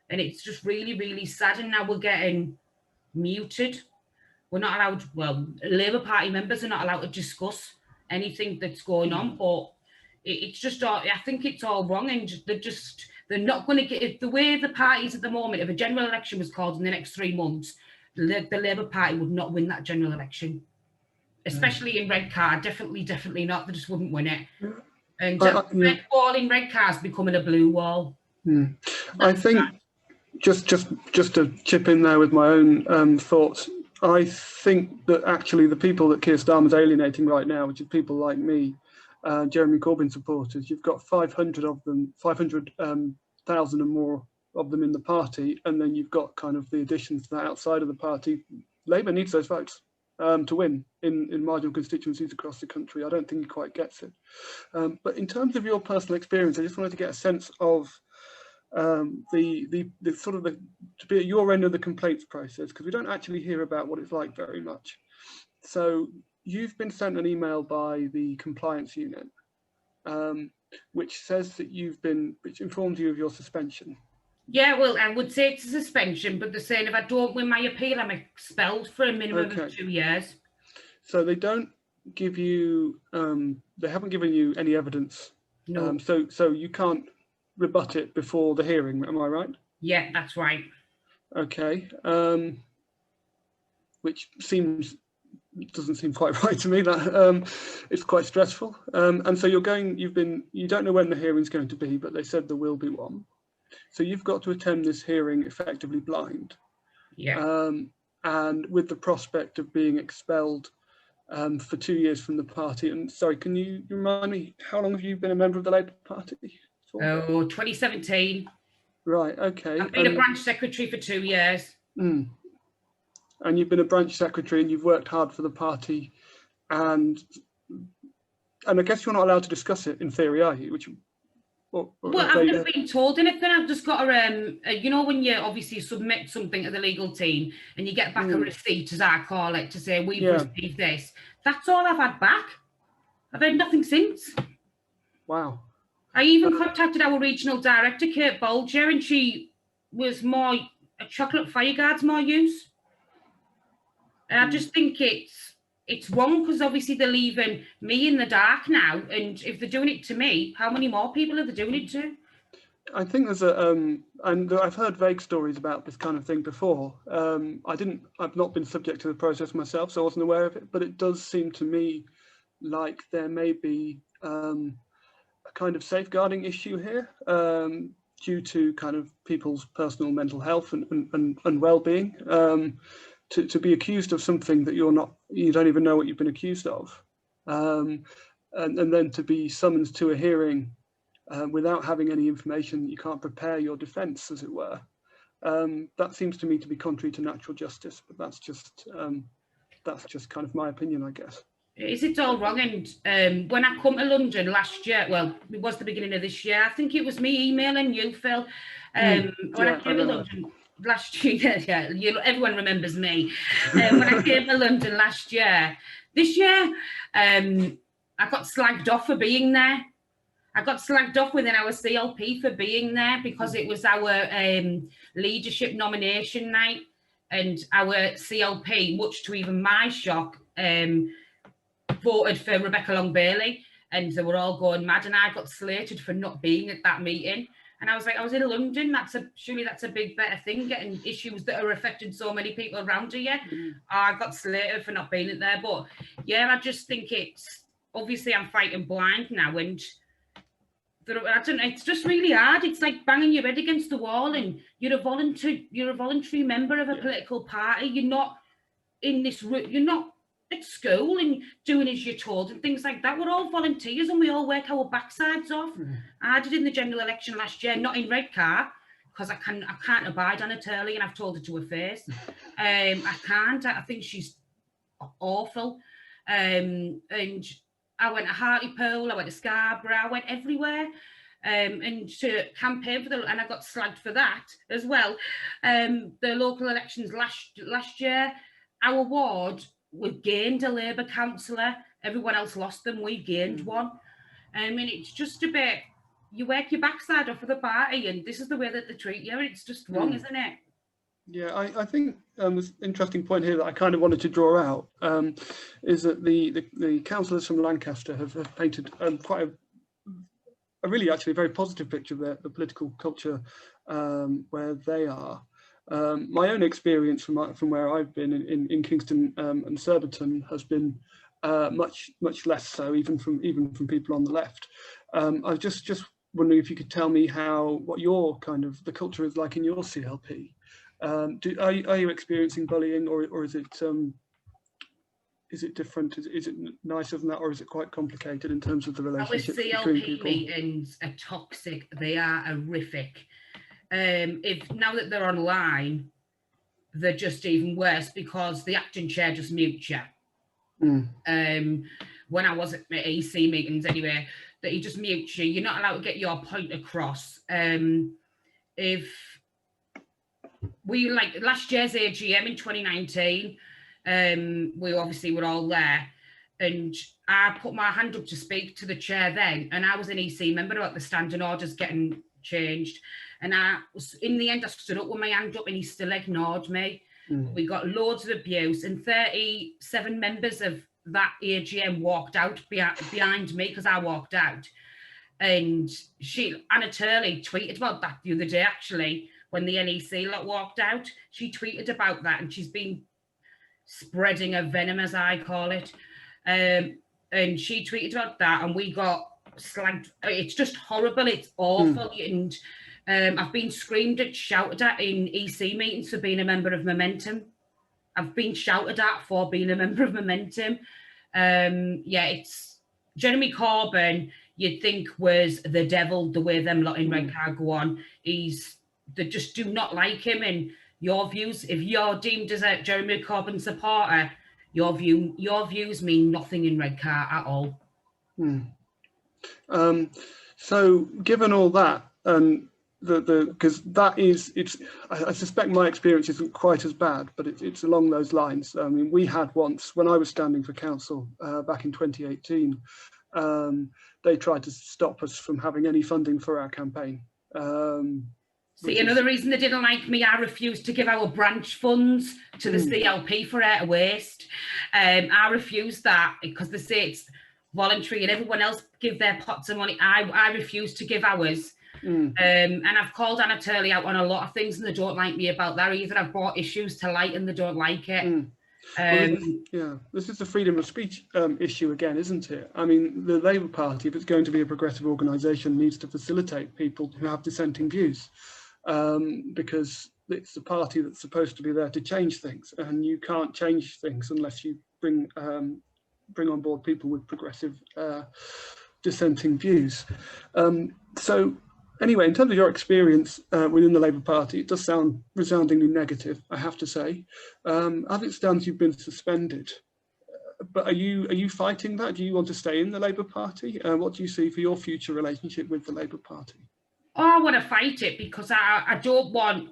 And it's just really, really sad. And now we're getting muted. We're not allowed, well, Labour Party members are not allowed to discuss anything that's going on. But it's just, I think it's all wrong. And they're not going to get, the way the parties at the moment, if a general election was called in the next 3 months, the Labour Party would not win that general election. Especially in Redcar, definitely not. They just wouldn't win it. And red wall in Redcar is becoming a blue wall. I think, just to chip in there with my own thoughts, I think that actually the people that Keir Starmer's alienating right now, which is people like me, Jeremy Corbyn supporters, you've got 500 of them, 500,000 and more of them in the party, and then you've got kind of the additions to that outside of the party. Labour needs those votes to win in marginal constituencies across the country. I don't think he quite gets it. But in terms of your personal experience, I just wanted to get a sense of the sort of to be at your end of the complaints process, because we don't actually hear about what it's like very much. So you've been sent an email by the compliance unit, which says that which informs you of your suspension. Yeah, well, I would say it's a suspension, but they're saying if I don't win my appeal, I'm expelled for a minimum of 2 years. So they don't give you, they haven't given you any evidence. No. So you can't rebut it before the hearing, am I right? Yeah, that's right. Okay. Which doesn't seem quite right to me. That it's quite stressful. And so you don't know when the hearing's going to be, but they said there will be one. So you've got to attend this hearing effectively blind. Yeah. And with the prospect of being expelled for 2 years from the party. And sorry, can you remind me, how long have you been a member of the Labour Party for? Oh, 2017. Right, okay. I've been a branch secretary for 2 years. And you've been a branch secretary and you've worked hard for the party. And I guess you're not allowed to discuss it in theory, are you? Well, I've never been told anything. I've just got you know, when you obviously submit something to the legal team and you get back a receipt, as I call it, to say we've received this. That's all I've had back. I've had nothing since. Wow. I even contacted our regional director, Kate Bolger, and she was more a chocolate fireguard's more use. And I just think it's wrong, because obviously they're leaving me in the dark now, and if they're doing it to me, how many more people are they doing it to? I think there's and I've heard vague stories about this kind of thing before. I've not been subject to the process myself, so I wasn't aware of it, but it does seem to me like there may be a kind of safeguarding issue here, due to kind of people's personal mental health and well-being. To be accused of something that you don't even know what you've been accused of, and then to be summoned to a hearing without having any information, you can't prepare your defence, as it were. That seems to me to be contrary to natural justice, but that's just kind of my opinion, I guess. Is it all wrong? And when I come to London last year, well, it was the beginning of this year, I think it was me emailing you, Phil. When I came to London last year, everyone remembers me. When I came to London last year, this year, I got slagged off for being there. I got slagged off within our CLP for being there because it was our leadership nomination night, and our CLP, much to even my shock, voted for Rebecca Long-Bailey, and they were all going mad, and I got slated for not being at that meeting. And I was like, I was in London. Surely that's a big, better thing, getting issues that are affecting so many people around here. I got slated for not being there. But yeah, I just think obviously I'm fighting blind now, and I don't know, it's just really hard. It's like banging your head against the wall, and you're a voluntary member of a political party. You're not in this, you're not at school and doing as you're told and things like that. We're all volunteers and we all work our backsides off. I did in the general election last year, not in Redcar, because I can't abide Anna Turley, and I've told her to her face. I can't. I think she's awful. And I went to Hartlepool, I went to Scarborough, I went everywhere. And to campaign for and I got slagged for that as well. The local elections last year, our ward, we gained a Labour councillor. Everyone else lost them. We gained one. I mean, it's just a bit, you work your backside off of the party, and this is the way that they treat you. It's just wrong, isn't it? Yeah, I think there's an interesting point here that I kind of wanted to draw out, is that the councillors from Lancaster have painted quite a really actually very positive picture of the political culture where they are. My own experience from where I've been in Kingston and Surbiton has been much less so, even from people on the left. I was just wondering if you could tell me what your kind of the culture is like in your CLP. Are you experiencing bullying, or is it different? Is it nicer than that, or is it quite complicated in terms of the relationships between people? Our CLP meetings are toxic. They are horrific. If now that they're online, they're just even worse because the acting chair just mutes you. When I was at my EC meetings anyway, that he just mutes you. You're not allowed to get your point across. If we, like last year's AGM in 2019, we obviously were all there, and I put my hand up to speak to the chair then, and I was an EC member about the standing orders getting changed. And in the end, I stood up with my hand up, and he still ignored me. We got loads of abuse, and 37 members of that AGM walked out behind me because I walked out. And Anna Turley tweeted about that the other day, actually, when the NEC lot walked out. She tweeted about that, and she's been spreading a venom, as I call it. And she tweeted about that, and we got slagged. It's just horrible. It's awful. And I've been screamed at, shouted at in EC meetings for being a member of Momentum. I've been shouted at for being a member of Momentum. It's Jeremy Corbyn, you'd think was the devil, the way them lot in Redcar go on. They just do not like him. And your views, if you're deemed as a Jeremy Corbyn supporter, your views mean nothing in Redcar at all. So given all that, and because that is, I suspect my experience isn't quite as bad, but it's along those lines. I mean, we had once, when I was standing for council back in 2018, they tried to stop us from having any funding for our campaign. See, another reason they didn't like me, I refused to give our branch funds to the CLP for Air to Waste. I refused that because they say it's voluntary and everyone else give their pots of money. I refused to give ours. And I've called Anna Turley out on a lot of things and they don't like me about that either. I've brought issues to light and they don't like it. Well, this is the freedom of speech issue again, isn't it? I mean, the Labour Party, if it's going to be a progressive organisation, needs to facilitate people who have dissenting views, because it's the party that's supposed to be there to change things, and you can't change things unless you bring on board people with progressive dissenting views. So anyway, in terms of your experience within the Labour Party, it does sound resoundingly negative, I have to say. As it stands, you've been suspended. But are you fighting that? Do you want to stay in the Labour Party? What do you see for your future relationship with the Labour Party? Oh, I want to fight it because I don't want...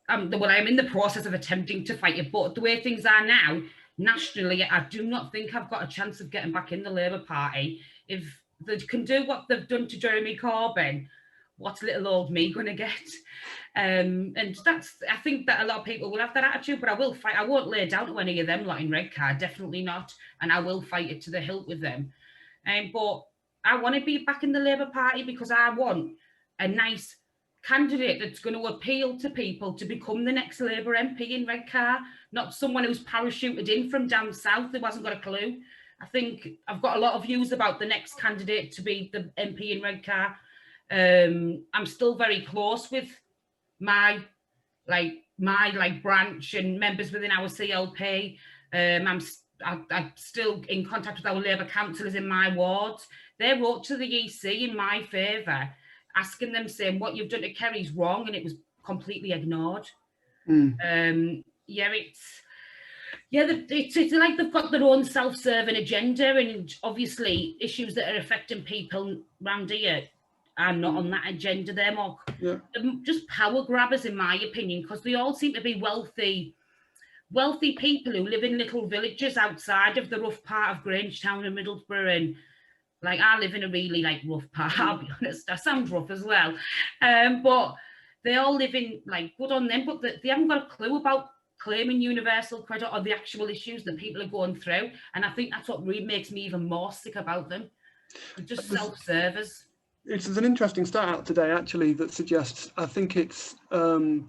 well, I'm in the process of attempting to fight it, but the way things are now, nationally, I do not think I've got a chance of getting back in the Labour Party. If they can do what they've done to Jeremy Corbyn, what's little old me going to get? And I think that a lot of people will have that attitude, but I will fight. I won't lay down to any of them, like in Redcar, definitely not. And I will fight it to the hilt with them. But I want to be back in the Labour Party because I want a nice candidate that's going to appeal to people to become the next Labour MP in Redcar, not someone who's parachuted in from down south who hasn't got a clue. I think I've got a lot of views about the next candidate to be the MP in Redcar. I'm still very close with my branch and members within our CLP. I'm still in contact with our Labour councillors in my wards. They wrote to the EC in my favour, asking them, saying what you've done to Kerry's wrong, and it was completely ignored. It's like they've got their own self-serving agenda, and obviously issues that are affecting people around here are not on that agenda. They're more just power grabbers, in my opinion, because they all seem to be wealthy people who live in little villages outside of the rough part of Grangetown and Middlesbrough. And like, I live in a really rough part, I'll be honest. I sound rough as well. But they all live in good on them, but they haven't got a clue about claiming universal credit or the actual issues that people are going through. And I think that's what really makes me even more sick about them. They're just self-servers. It's an interesting stat out today, actually, that suggests, I think it's that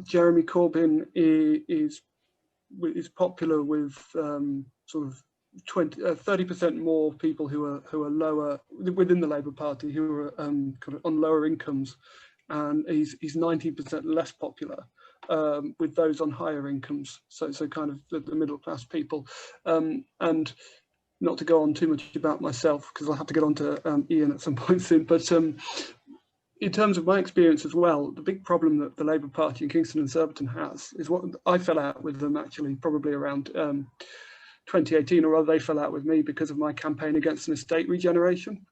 Jeremy Corbyn is popular with sort of 30% more people who are lower within the Labour Party, who are kind of on lower incomes, and he's 90% less popular with those on higher incomes. So kind of the middle class people. And not to go on too much about myself, because I'll have to get on to Ian at some point soon, but in terms of my experience as well, the big problem that the Labour Party in Kingston and Surbiton has is what I fell out with them actually probably around 2018, or rather they fell out with me because of my campaign against an estate regeneration.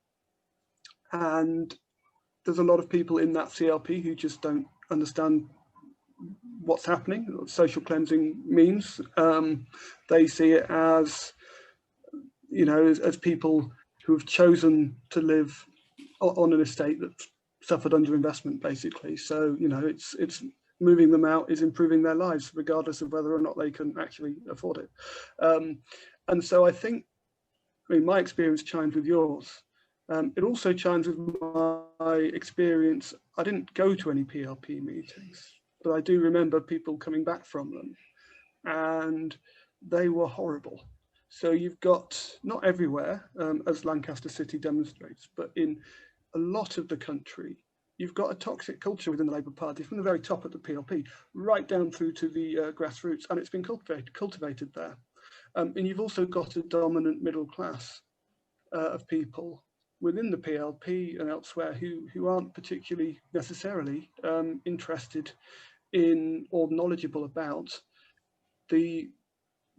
And there's a lot of people in that CLP who just don't understand what's happening, what social cleansing means. They see it as, as people who have chosen to live on an estate that's suffered underinvestment, basically. So, it's moving them out is improving their lives, regardless of whether or not they can actually afford it. And so I think, my experience chimes with yours. It also chimes with my experience. I didn't go to any PLP meetings, but I do remember people coming back from them, and they were horrible. So you've got, not everywhere, as Lancaster City demonstrates, but in a lot of the country, you've got a toxic culture within the Labour Party, from the very top at the PLP, right down through to the grassroots, and it's been cultivated there. And you've also got a dominant middle class of people within the PLP and elsewhere who aren't particularly necessarily interested in or knowledgeable about the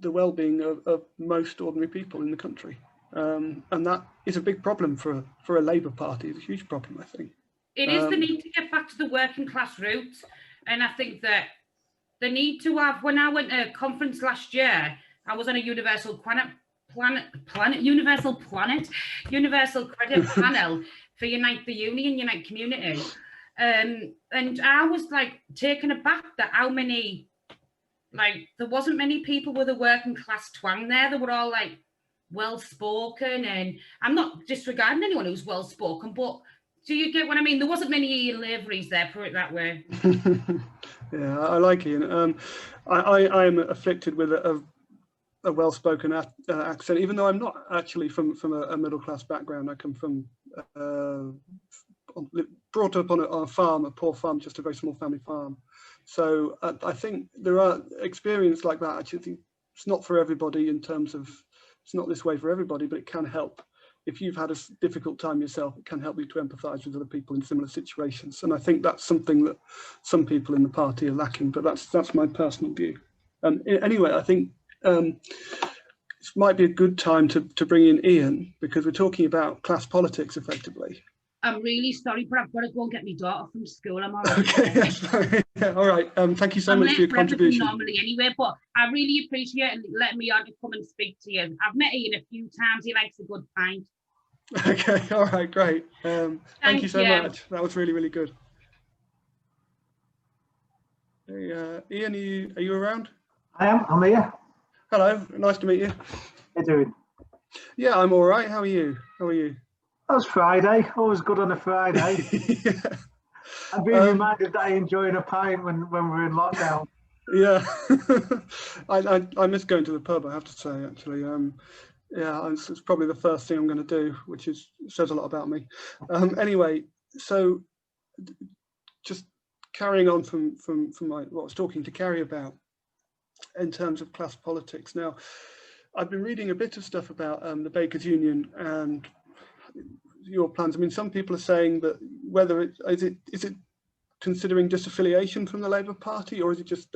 well-being of most ordinary people in the country. and that is a big problem for a Labour Party. It's a huge problem, I think. It is the need to get back to the working class roots, and I think that the need to have. When I went to a conference last year, I was on a universal credit panel for Unite the Union, Unite Community. And I was like taken aback that how many, like, there wasn't many people with a working class twang there. They were all like well spoken, and I'm not disregarding anyone who's well spoken, but do you get what I mean? There wasn't many Ian Lavery's there, put it that way. Yeah, I like Ian. I am afflicted with a well-spoken accent, even though I'm not actually from a middle-class background. I come from brought up on a farm, a poor farm, just a very small family farm. So I think there are experiences like that. Actually, it's not for everybody in terms of, it's not this way for everybody, but it can help. If you've had a difficult time yourself, it can help you to empathise with other people in similar situations. And I think that's something that some people in the party are lacking, but that's my personal view. Anyway, I think it might be a good time to bring in Ian, because we're talking about class politics effectively. I'm really sorry, but I've got to go and get my daughter from school. I'm all right. Okay, sorry. Yeah, all right. Thank you so much for your contribution. Normally anyway, but I really appreciate it letting me on to come and speak to you. I've met Ian a few times. He likes a good pint. Okay, all right, great. Thank you so much. That was really, really good. Hey, Ian, are you around? I am. I'm here. Hello, nice to meet you. How you doing? Yeah, I'm all right. How are you? How are you? That was Friday. Always good on a Friday. Yeah. I've been reminded that I enjoyed a pint when we're in lockdown. Yeah, I miss going to the pub, I have to say, actually. Yeah, it's probably the first thing I'm going to do, which says a lot about me. Anyway, so just carrying on from what I was talking to Carrie about in terms of class politics. Now, I've been reading a bit of stuff about the Bakers Union and your plans. I mean, some people are saying that whether is it considering disaffiliation from the Labour Party, or is it just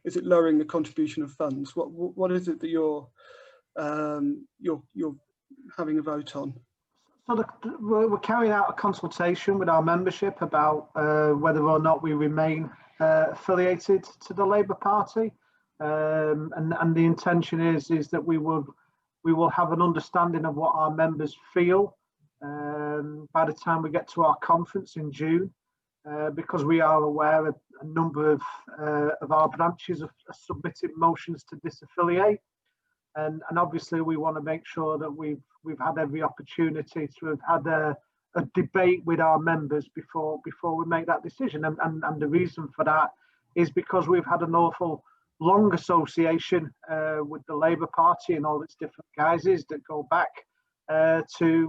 is it lowering the contribution of funds? What is it that you're having a vote on? So we're carrying out a consultation with our membership about whether or not we remain affiliated to the Labour Party, and the intention is that we will have an understanding of what our members feel by the time we get to our conference in June, because we are aware of a number of our branches are submitting motions to disaffiliate, and obviously we want to make sure that we've had every opportunity to have had a debate with our members before we make that decision, and the reason for that is because we've had an awful long association with the Labour Party and all its different guises that go back to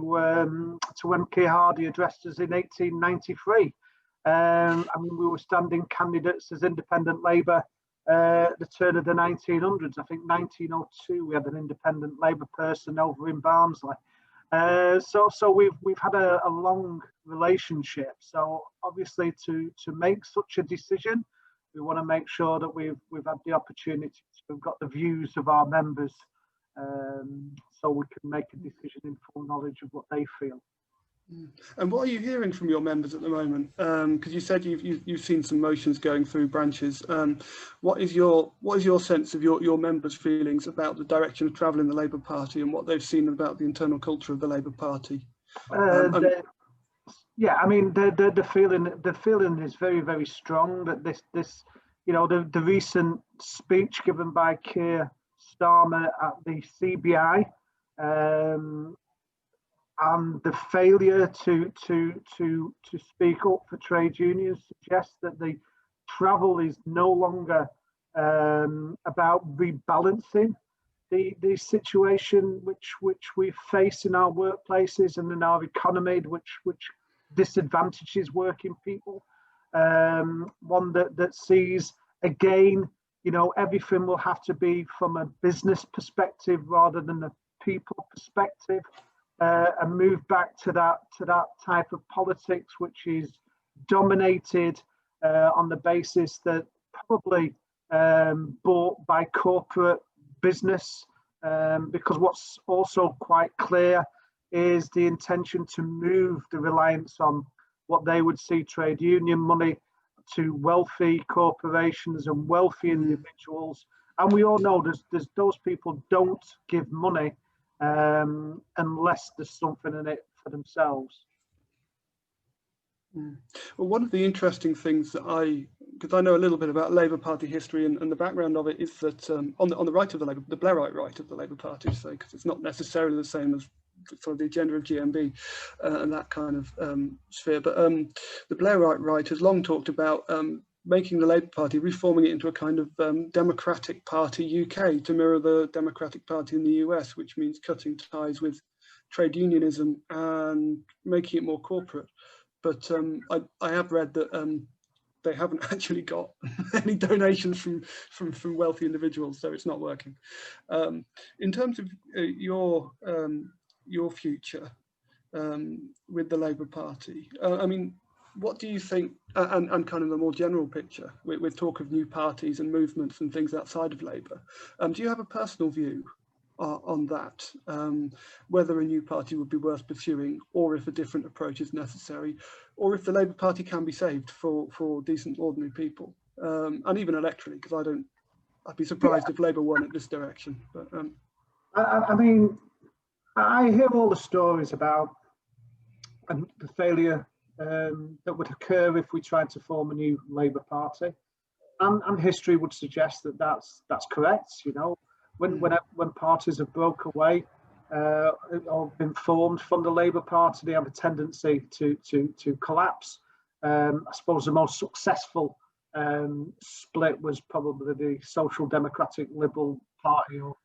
when Keir Hardie addressed us in 1893. I mean, we were standing candidates as independent Labour at the turn of the 1900s. I think 1902 we had an independent Labour person over in Barnsley. So we've had a long relationship. So obviously to make such a decision, we want to make sure that we've had the opportunity to have got the views of our members, so we can make a decision in full knowledge of what they feel. And what are you hearing from your members at the moment? Because you said you've seen some motions going through branches. What is your sense of your members' feelings about the direction of travel in the Labour Party and what they've seen about the internal culture of the Labour Party? Yeah, I mean the feeling is very, very strong that this the recent speech given by Keir Starmer at the CBI, and the failure to speak up for trade unions suggests that the travel is no longer about rebalancing the situation which we face in our workplaces and in our economy, which disadvantages working people. One that sees, again, everything will have to be from a business perspective rather than a people perspective. And move back to that type of politics, which is dominated on the basis that probably bought by corporate business because what's also quite clear is the intention to move the reliance on what they would see trade union money to wealthy corporations and wealthy individuals. And we all know there's those people don't give money unless there's something in it for themselves. Well, one of the interesting things that because I know a little bit about Labour Party history and the background of it, is that on the right of the Blairite right of the Labour Party, so because it's not necessarily the same as sort of the agenda of GMB and that kind of sphere, but the Blairite right has long talked about making the Labour Party, reforming it into a kind of Democratic Party UK to mirror the Democratic Party in the US, which means cutting ties with trade unionism and making it more corporate. But I have read that they haven't actually got any donations from wealthy individuals, so it's not working. In terms of your future with the Labour Party, I mean, what do you think, and kind of the more general picture, with talk of new parties and movements and things outside of Labour, do you have a personal view on that, whether a new party would be worth pursuing, or if a different approach is necessary, or if the Labour Party can be saved for decent ordinary people, and even electorally, because I'd be surprised if Labour won at this direction. But I mean, I hear all the stories about the failure that would occur if we tried to form a new Labour Party, and history would suggest that that's correct. You know, when parties have broke away or been formed from the Labour Party, they have a tendency to collapse. I suppose the most successful split was probably the Social Democratic Liberal Party, or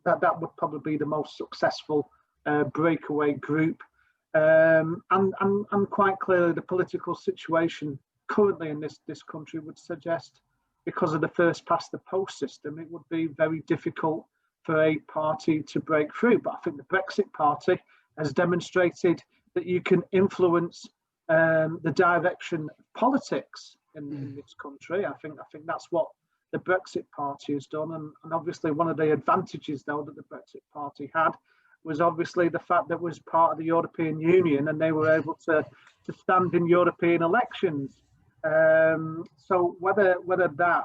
that would probably be the most successful breakaway group. And quite clearly, the political situation currently in this country would suggest, because of the first past the post system, it would be very difficult for a party to break through. But I think the Brexit Party has demonstrated that you can influence the direction of politics in this country. I think that's what the Brexit Party has done, and obviously one of the advantages, though, that the Brexit Party had was obviously the fact that it was part of the European Union and they were able to stand in European elections. So whether that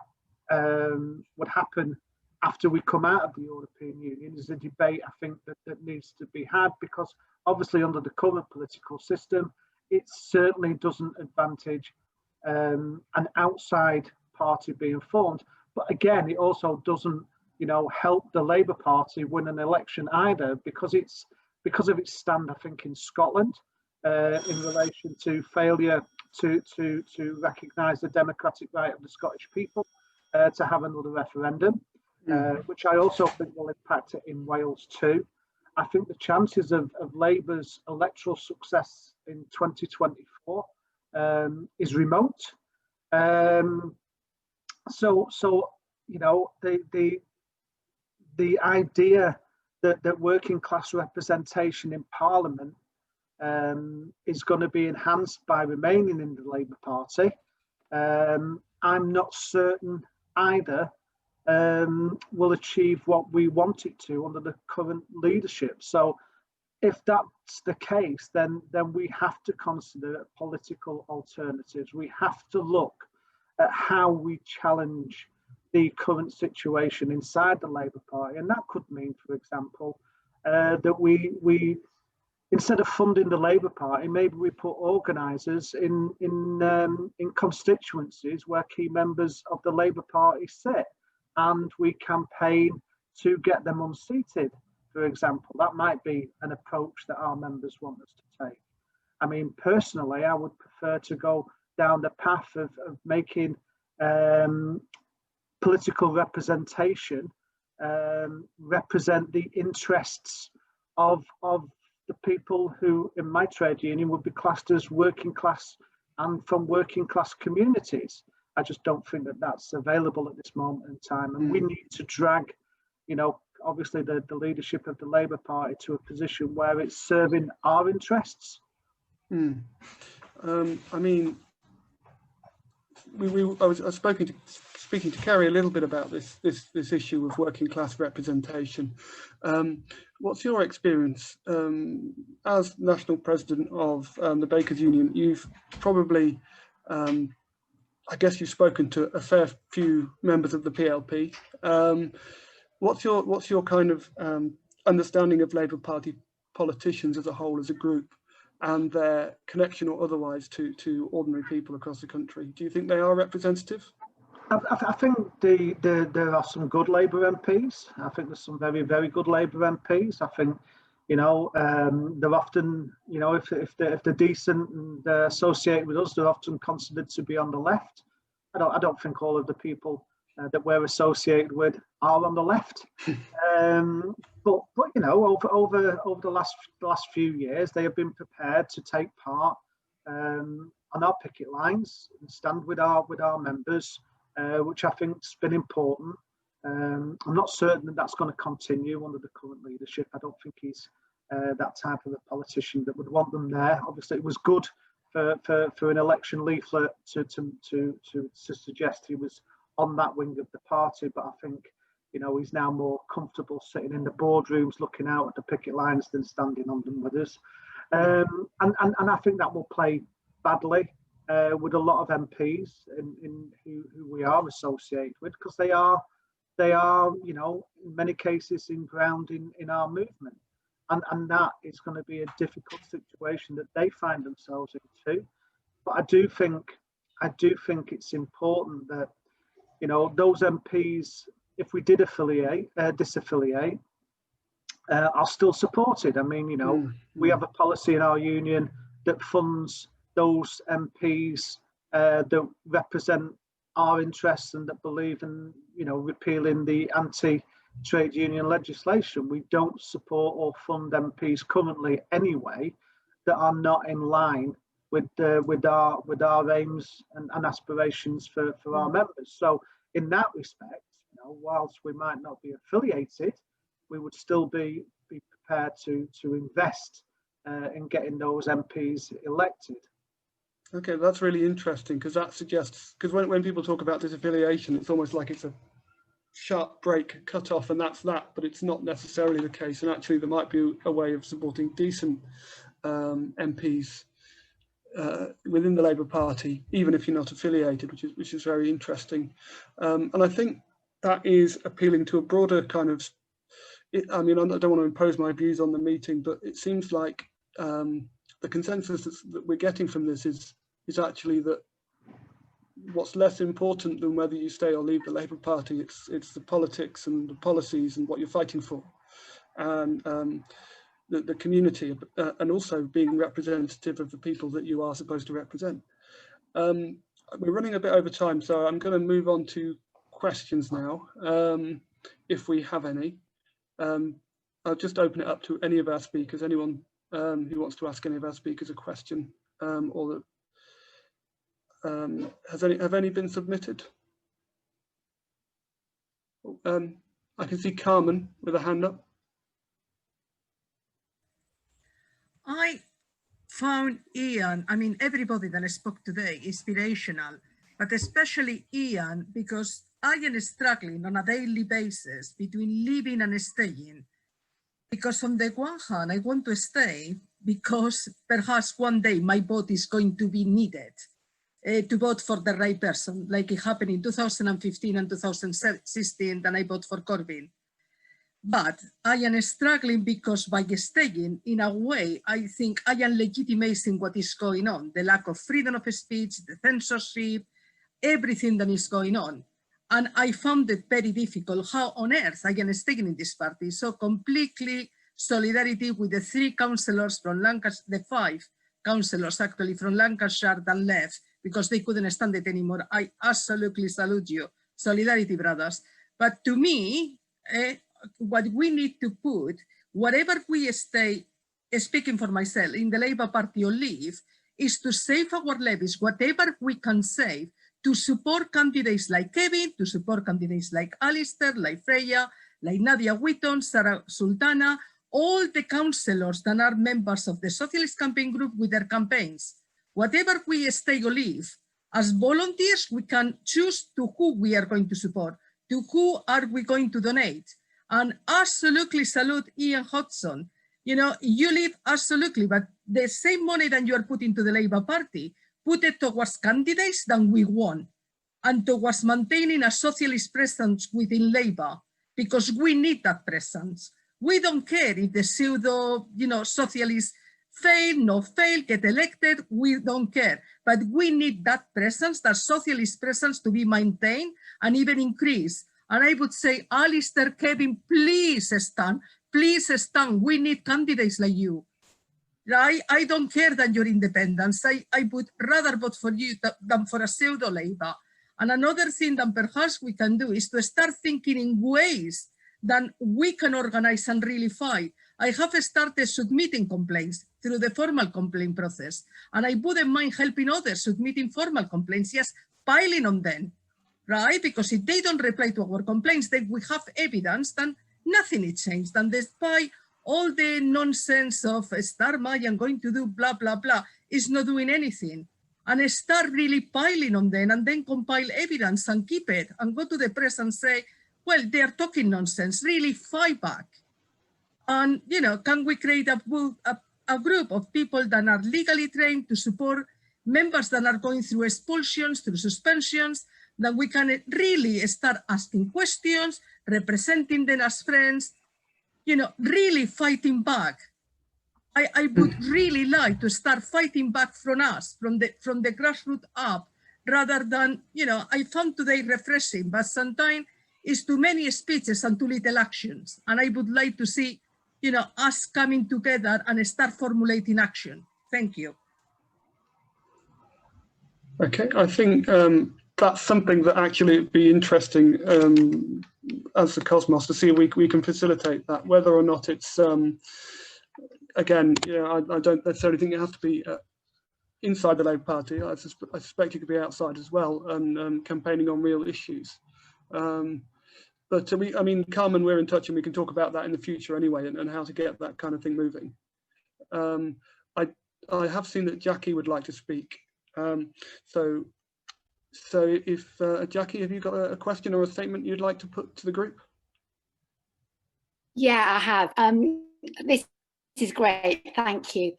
would happen after we come out of the European Union is a debate, I think, that needs to be had, because obviously under the current political system, it certainly doesn't advantage an outside party being formed. But again, it also doesn't, help the Labour Party win an election either, because of its stand, I think, in Scotland in relation to failure to recognise the democratic right of the Scottish people to have another referendum, which I also think will impact it in Wales too. I think the chances of Labour's electoral success in 2024 is remote. So the idea that working class representation in Parliament is going to be enhanced by remaining in the Labour Party, I'm not certain either will achieve what we want it to under the current leadership. So if that's the case, then we have to consider political alternatives. We have to look at how we challenge the current situation inside the Labour Party, and that could mean, for example, that we instead of funding the Labour Party, maybe we put organisers in constituencies where key members of the Labour Party sit, and we campaign to get them unseated, for example. That might be an approach that our members want us to take. I mean, personally, I would prefer to go down the path of making political representation represent the interests of the people who, in my trade union, would be classed as working class and from working class communities. I just don't think that that's available at this moment in time, and we need to drag, obviously the leadership of the Labour Party to a position where it's serving our interests. I mean, I was speaking speaking to Carrie a little bit about this issue of working class representation. What's your experience as national president of the Bakers Union? You've probably, I guess, you've spoken to a fair few members of the PLP. What's your kind of understanding of Labour Party politicians as a whole, as a group, and their connection or otherwise to ordinary people across the country? Do you think they are representative? I think there are some good Labour MPs. I think there's some very, very good Labour MPs. I think, you know, they're often, you know, if they're decent and they're associated with us, they're often considered to be on the left. I don't think all of the people that we're associated with are on the left. But you know, over the last few years, they have been prepared to take part on our picket lines and stand with our members, which I think's been important. I'm not certain that that's going to continue under the current leadership. I don't think he's that type of a politician that would want them there. Obviously, it was good for an election leaflet to suggest he was on that wing of the party, but I think, you know, he's now more comfortable sitting in the boardrooms looking out at the picket lines than standing on them with us. And I think that will play badly with a lot of MPs in who we are associated with, because they are, you know, in many cases ingrained in our movement. And that is going to be a difficult situation that they find themselves in too. But I do think it's important that, you know, those MPs, if we did disaffiliate, are still supported. I mean, you know, we have a policy in our union that funds those MPs that represent our interests and that believe in, you know, repealing the anti-trade union legislation. We don't support or fund MPs currently anyway that are not in line with our aims and aspirations for our members. So in that respect, you know, whilst we might not be affiliated, we would still be prepared to invest in getting those MPs elected. Okay, that's really interesting, because that suggests, because when people talk about disaffiliation, it's almost like it's a sharp break cut off and that's that, but it's not necessarily the case. And actually there might be a way of supporting decent MPs within the Labour Party, even if you're not affiliated, which is very interesting. And I think that is appealing to a broader kind of, I mean, I don't want to impose my views on the meeting, but it seems like the consensus that we're getting from this is actually that what's less important than whether you stay or leave the Labour Party, it's the politics and the policies and what you're fighting for, and the community, and also being representative of the people that you are supposed to represent. We're running a bit over time, so I'm going to move on to questions now, if we have any. I'll just open it up to any of our speakers, anyone who wants to ask any of our speakers a question, or that have any been submitted? I can see Carmen with a hand up. I found Ian, I mean, everybody that I spoke today, inspirational, but especially Ian, because I am struggling on a daily basis between living and staying. Because on the one hand, I want to stay because perhaps one day my vote is going to be needed to vote for the right person, like it happened in 2015 and 2016, then I vote for Corbyn. But I am struggling because by staying, in a way, I think I am legitimizing what is going on, the lack of freedom of speech, the censorship, everything that is going on. And I found it very difficult how on earth I am staying in this party. So completely solidarity with the 3 councillors from Lancashire, the 5 councillors actually from Lancashire that left because they couldn't stand it anymore. I absolutely salute you. Solidarity, brothers. But to me, what we need to put, whatever we stay, speaking for myself, in the Labour Party or leave, is to save our levies, whatever we can save, to support candidates like Kevin, to support candidates like Alistair, like Freya, like Nadia Whitton, Sarah Sultana, all the councillors that are members of the Socialist Campaign Group with their campaigns. Whatever we stay or leave, As volunteers, we can choose to who we are going to support, to who are we going to donate. And absolutely salute Ian Hodson. You know, you live absolutely, but the same money that you are putting to the Labour Party, put it towards candidates that we want and towards maintaining a socialist presence within Labour, because we need that presence. We don't care if the pseudo, you know, socialists fail, no fail, get elected, we don't care. But we need that presence, that socialist presence, to be maintained and even increased. And I would say, Alistair, Kevin, please stand. Please stand. We need candidates like you. I don't care that you're independent. I would rather vote for you than for a pseudo Labour. And another thing that perhaps we can do is to start thinking in ways that we can organize and really fight. I have started submitting complaints through the formal complaint process, and I wouldn't mind helping others submitting formal complaints, just piling on them, right? Because if they don't reply to our complaints, then we have evidence that nothing is changed. And despite all the nonsense of Star Mayan going to do blah, blah, blah, is not doing anything. And start really piling on them and then compile evidence and keep it and go to the press and say, well, they are talking nonsense, really fight back. And, you know, can we create a group of people that are legally trained to support members that are going through expulsions, through suspensions, that we can really start asking questions, representing them as friends, you know, really fighting back. I would really like to start fighting back from us, from the grassroots up, rather than, you know, I found today refreshing, but sometimes it's too many speeches and too little actions. And I would like to see, you know, us coming together and start formulating action. Thank you. Okay, I think that's something that actually would be interesting as the Cosmos to see if we can facilitate that, whether or not it's, again, you know, I don't necessarily think you have to be inside the Labour Party. I suspect you could be outside as well and campaigning on real issues. But I mean, Carmen, we're in touch and we can talk about that in the future anyway, and how to get that kind of thing moving. I have seen that Jackie would like to speak. So if Jackie, have you got a question or a statement you'd like to put to the group? Yeah, I have. This is great, thank you.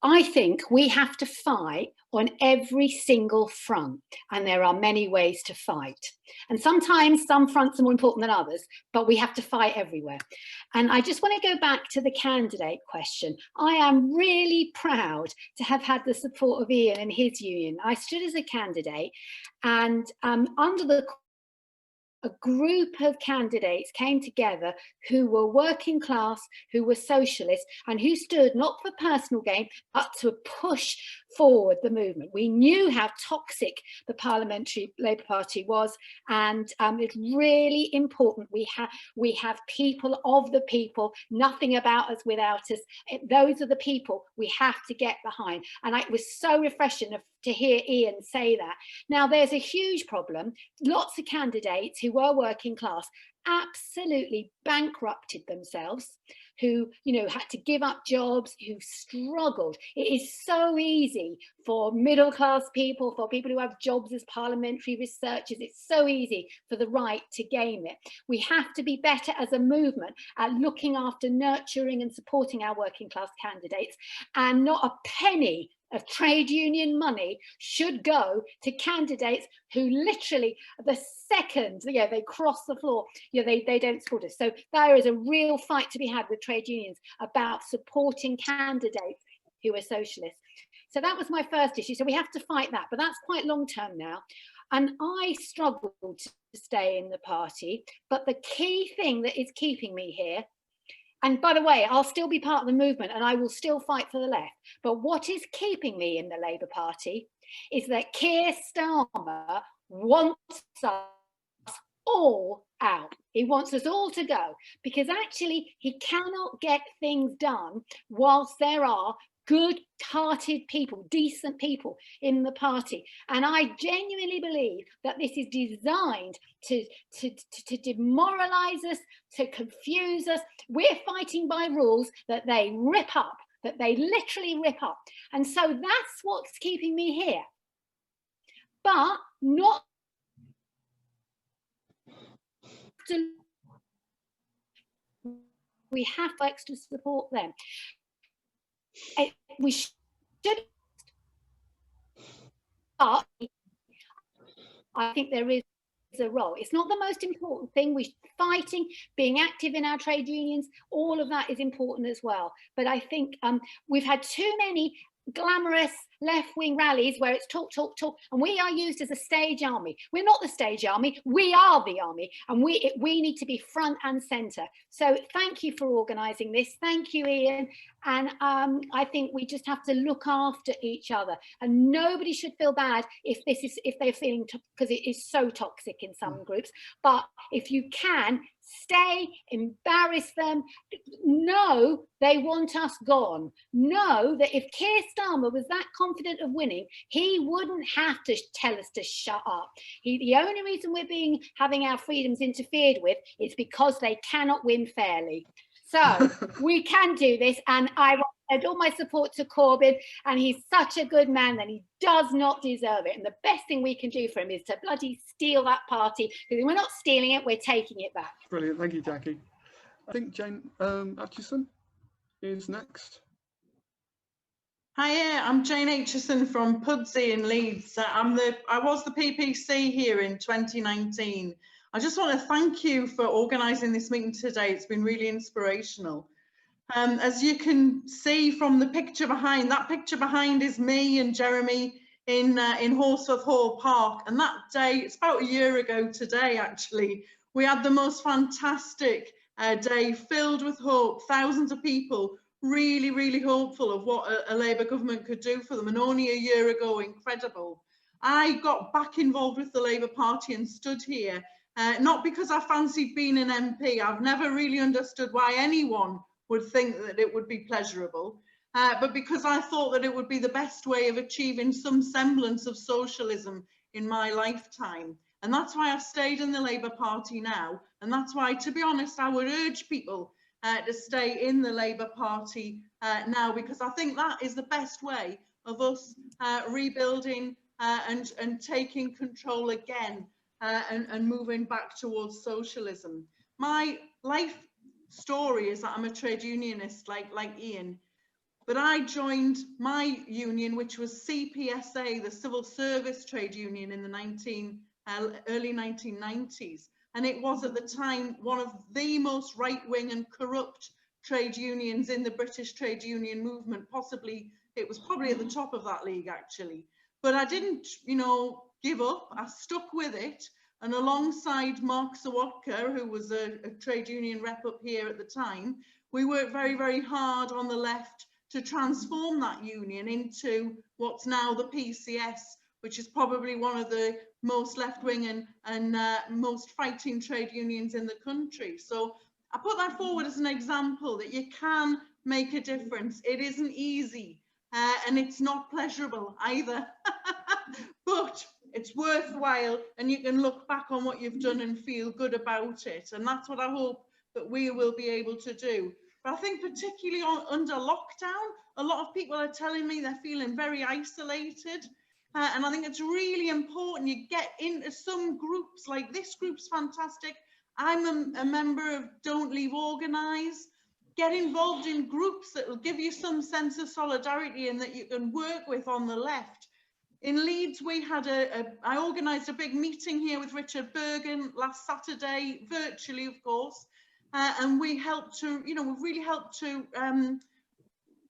I think we have to fight on every single front, and there are many ways to fight. And sometimes some fronts are more important than others, but we have to fight everywhere. And I just want to go back to the candidate question. I am really proud to have had the support of Ian and his union. I stood as a candidate, and under a group of candidates came together who were working class, who were socialists, and who stood not for personal gain, but to push forward the movement. We knew how toxic the Parliamentary Labour Party was, and it's really important we have people of the people, nothing about us without us. Those are the people we have to get behind. And it was so refreshing to hear Ian say that. Now, there's a huge problem. Lots of candidates who were working class absolutely bankrupted themselves, who, you know, had to give up jobs, who struggled. It is so easy for middle class people, for people who have jobs as parliamentary researchers, it's so easy for the right to game it. We have to be better as a movement at looking after, nurturing and supporting our working class candidates, and not a penny of trade union money should go to candidates who literally the second they cross the floor, they don't support us. So there is a real fight to be had with trade unions about supporting candidates who are socialists. So that was my first issue. So we have to fight that, but that's quite long term now. And I struggled to stay in the party, but the key thing that is keeping me here, and by the way, I'll still be part of the movement and I will still fight for the left. But what is keeping me in the Labour Party is that Keir Starmer wants us all out. He wants us all to go, because actually he cannot get things done whilst there are good-hearted people, decent people in the party. And I genuinely believe that this is designed to demoralize us, to confuse us. We're fighting by rules that they rip up, that they literally rip up. And so that's what's keeping me here. but not to, we have to extra support them. We should, but I think there is a role. It's not the most important thing. We're fighting, being active in our trade unions, all of that is important as well. But I think we've had too many glamorous left-wing rallies where it's talk, talk, talk, and we are used as a stage army. We're not the stage army, we are the army, and we need to be front and centre. So thank you for organising this. Thank you, Ian. And I think we just have to look after each other, and nobody should feel bad if they're feeling, because it is so toxic in some groups. But if you can, stay, embarrass them, know they want us gone. Know that if Keir Starmer was that confident of winning, he wouldn't have to tell us to shut up. The only reason we're having our freedoms interfered with is because they cannot win fairly. So we can do this, and I want all my support to Corbyn, and he's such a good man that he does not deserve it. And the best thing we can do for him is to bloody steal that party, because we're not stealing it, we're taking it back. Brilliant, thank you, Jackie. I think Jane Aitchison is next. Hi, I'm Jane Aitchison from Pudsey in Leeds. I was the PPC here in 2019. I just want to thank you for organising this meeting today. It's been really inspirational. As you can see from the picture behind, that picture behind is me and Jeremy in Horsforth Hall Park. And that day, it's about a year ago today, actually, we had the most fantastic day filled with hope. Thousands of people really, really hopeful of what a Labour government could do for them. And only a year ago, incredible. I got back involved with the Labour Party and stood here, not because I fancied being an MP. I've never really understood why anyone would think that it would be pleasurable, but because I thought that it would be the best way of achieving some semblance of socialism in my lifetime. And that's why I've stayed in the Labour Party now. And that's why, to be honest, I would urge people to stay in the Labour Party now, because I think that is the best way of us rebuilding and taking control again and moving back towards socialism. My life story is that I'm a trade unionist like Ian, but I joined my union, which was CPSA, the Civil Service Trade Union, in the early 1990s. And it was at the time one of the most right-wing and corrupt trade unions in the British trade union movement. It was probably at the top of that league, actually. But I didn't, give up. I stuck with it. And alongside Mark Sawatka, who was a trade union rep up here at the time, we worked very, very hard on the left to transform that union into what's now the PCS, which is probably one of the most left-wing and most fighting trade unions in the country. So I put that forward as an example that you can make a difference. It isn't easy and it's not pleasurable either, but it's worthwhile, and you can look back on what you've done and feel good about it. And that's what I hope that we will be able to do. But I think particularly under lockdown, a lot of people are telling me they're feeling very isolated. And I think it's really important you get into some groups. Like this group's fantastic. I'm a member of Don't Leave Organise. Get involved in groups that will give you some sense of solidarity and that you can work with on the left. In Leeds, we had I organised a big meeting here with Richard Bergen last Saturday, virtually, of course, and we helped to, we've really helped to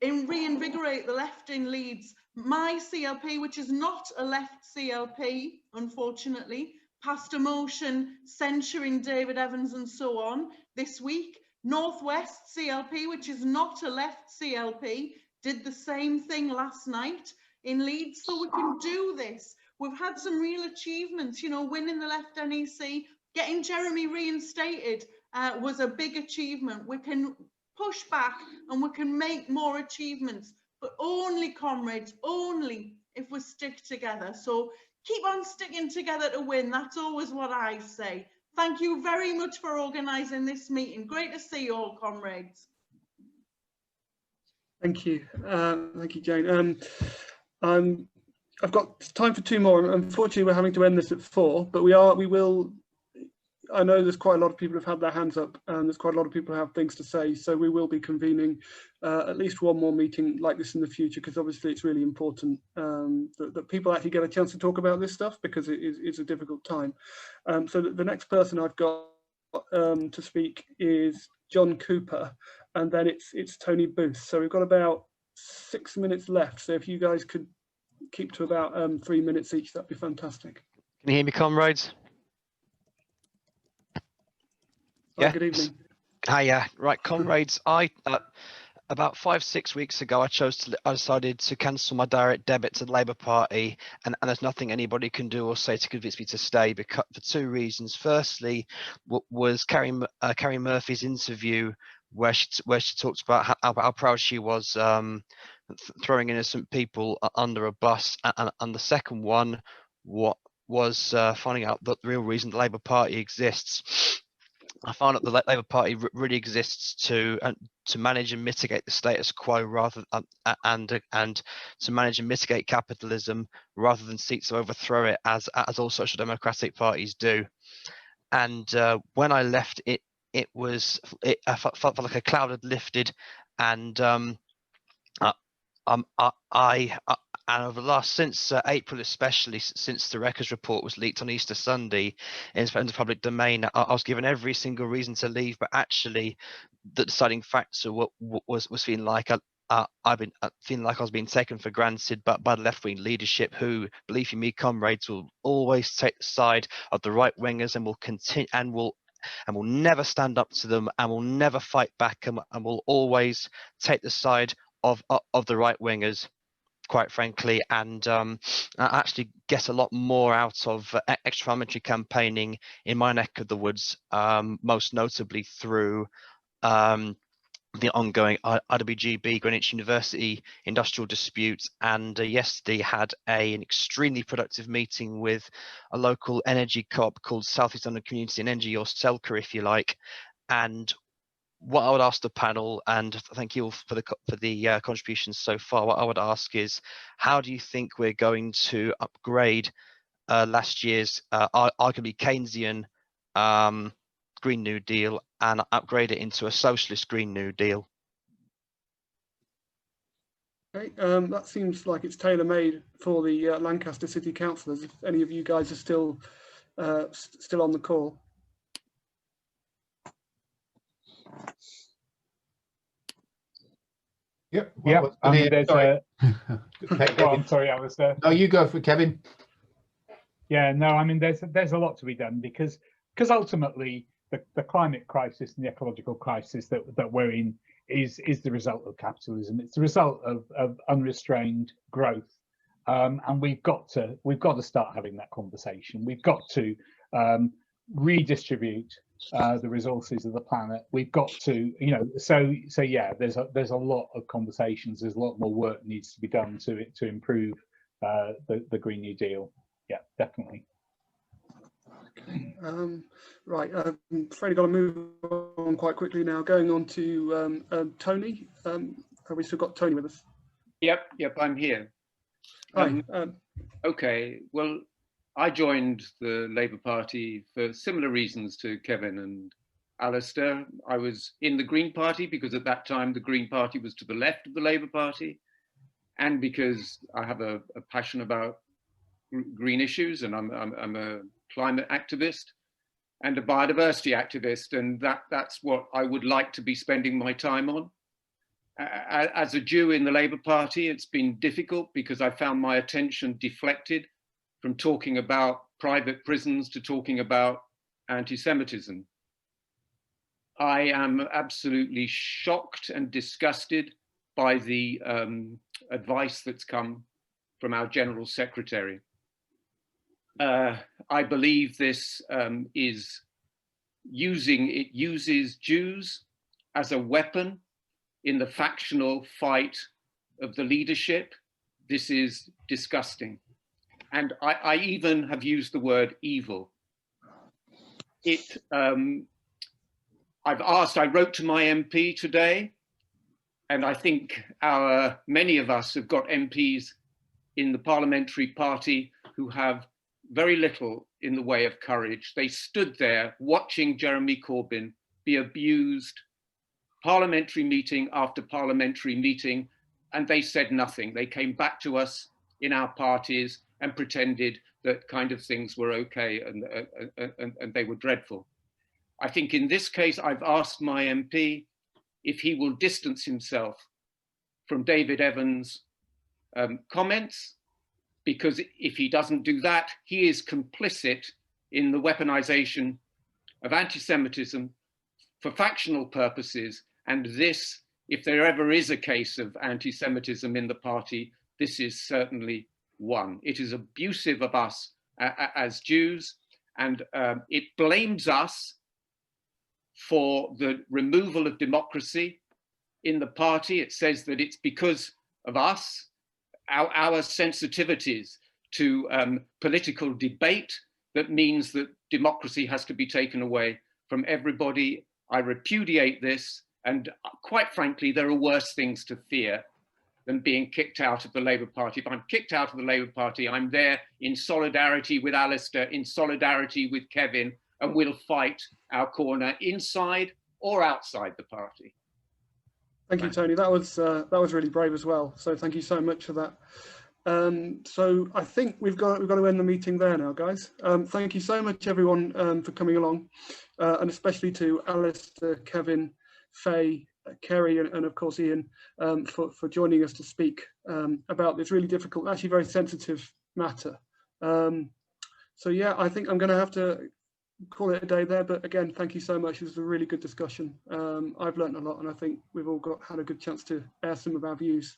reinvigorate the left in Leeds. My CLP, which is not a left CLP, unfortunately, passed a motion censuring David Evans and so on this week. Northwest CLP, which is not a left CLP, did the same thing last night in Leeds. So we can do this. We've had some real achievements, winning the left NEC, getting Jeremy reinstated was a big achievement. We can push back and we can make more achievements, but only, comrades, only if we stick together. So keep on sticking together to win. That's always what I say. Thank you very much for organising this meeting. Great to see you all, comrades. Thank you. Thank you, Jane. I've got time for 2 more. Unfortunately, we're having to end this at 4, but we will. I know there's quite a lot of people who've had their hands up, and there's quite a lot of people who have things to say. So we will be convening at least 1 more meeting like this in the future, because obviously it's really important that people actually get a chance to talk about this stuff, because it's a difficult time. So the next person I've got to speak is John Cooper, and then it's Tony Booth. So we've got about 6 minutes left. So if you guys could keep to about 3 minutes each, that'd be fantastic. Can you hear me, comrades? Yeah. Good evening. Hiya. Right, comrades. About 5-6 weeks ago, I decided to cancel my direct debit to the Labour Party, and there's nothing anybody can do or say to convince me to stay, because for 2 reasons. Firstly, was Carrie Murphy's interview where she talked about how proud she was throwing innocent people under a bus, and the second one was finding out that the real reason the Labour Party exists. I found out the Labour Party really exists to manage and mitigate the status quo, rather and to manage and mitigate capitalism, rather than seek to overthrow it, as all social democratic parties do. And when I left, I felt like a cloud had lifted, and and over the last, since April, especially since the Records report was leaked on Easter Sunday in the public domain, I was given every single reason to leave, but actually the deciding factor was feeling like I've been feeling like I was being taken for granted by the left-wing leadership, who, believe me, comrades, will always take the side of the right wingers, and will continue and will never stand up to them, and will never fight back, and will always take the side of the right wingers, quite frankly. And I actually get a lot more out of extra-parliamentary campaigning in my neck of the woods, most notably through the ongoing IWGB Greenwich University industrial dispute, and yesterday had an extremely productive meeting with a local energy co-op called South East London Community and Energy, or SELCA if you like. And what I would ask the panel, and thank you all for the contributions so far, what I would ask is, how do you think we're going to upgrade last year's arguably Keynesian Green New Deal and upgrade it into a socialist Green New Deal? Okay, that seems like it's tailor-made for the Lancaster City Councillors. If any of you guys are still on the call. Yep. Yep. Sorry. I'm sorry, Alistair. No, you go for Kevin. Yeah, no, I mean, there's a lot to be done, because ultimately the climate crisis and the ecological crisis that we're in is the result of capitalism. It's the result of unrestrained growth, and we've got to start having that conversation. We've got to redistribute the resources of the planet. We've got to, so yeah, there's a lot of conversations. There's a lot more work needs to be done to improve the Green New Deal. Yeah, definitely. Right, I'm afraid I've got to move on quite quickly now. Going on to Tony. Have we still got Tony with us? Yep, I'm here. Hi. Okay, well, I joined the Labour Party for similar reasons to Kevin and Alistair. I was in the Green Party because at that time the Green Party was to the left of the Labour Party, and because I have a passion about green issues, and I'm a climate activist and a biodiversity activist, and that's what I would like to be spending my time on. As a Jew in the Labour Party, it's been difficult because I found my attention deflected from talking about private prisons to talking about anti-Semitism. I am absolutely shocked and disgusted by the advice that's come from our General Secretary. I believe this uses Jews as a weapon in the factional fight of the leadership. This is disgusting. And I even have used the word evil. I wrote to my MP today, and I think many of us have got MPs in the parliamentary party who have very little in the way of courage. They stood there watching Jeremy Corbyn be abused parliamentary meeting after parliamentary meeting, and they said nothing. They came back to us in our parties and pretended that kind of things were okay and they were dreadful. I think in this case, I've asked my MP if he will distance himself from David Evans' comments, because if he doesn't do that, he is complicit in the weaponization of anti-Semitism for factional purposes. And this, if there ever is a case of anti-Semitism in the party, this is certainly one. It is abusive of us as Jews, and it blames us for the removal of democracy in the party. It says that it's because of us, our sensitivities to political debate, that means that democracy has to be taken away from everybody. I repudiate this, and quite frankly, there are worse things to fear than being kicked out of the Labour Party. If I'm kicked out of the Labour Party, I'm there in solidarity with Alistair, in solidarity with Kevin, and we'll fight our corner inside or outside the party. Thank you, Tony. That was really brave as well. So thank you so much for that. So I think we've got to end the meeting there now, guys. Thank you so much, everyone, for coming along, and especially to Alistair, Kevin, Faye, Kerry, and of course Ian, for joining us to speak about this really difficult, actually very sensitive matter. So yeah, I think I'm going to have to call it a day there, but again, thank you so much. It was a really good discussion. I've learned a lot, and I think we've all had a good chance to air some of our views.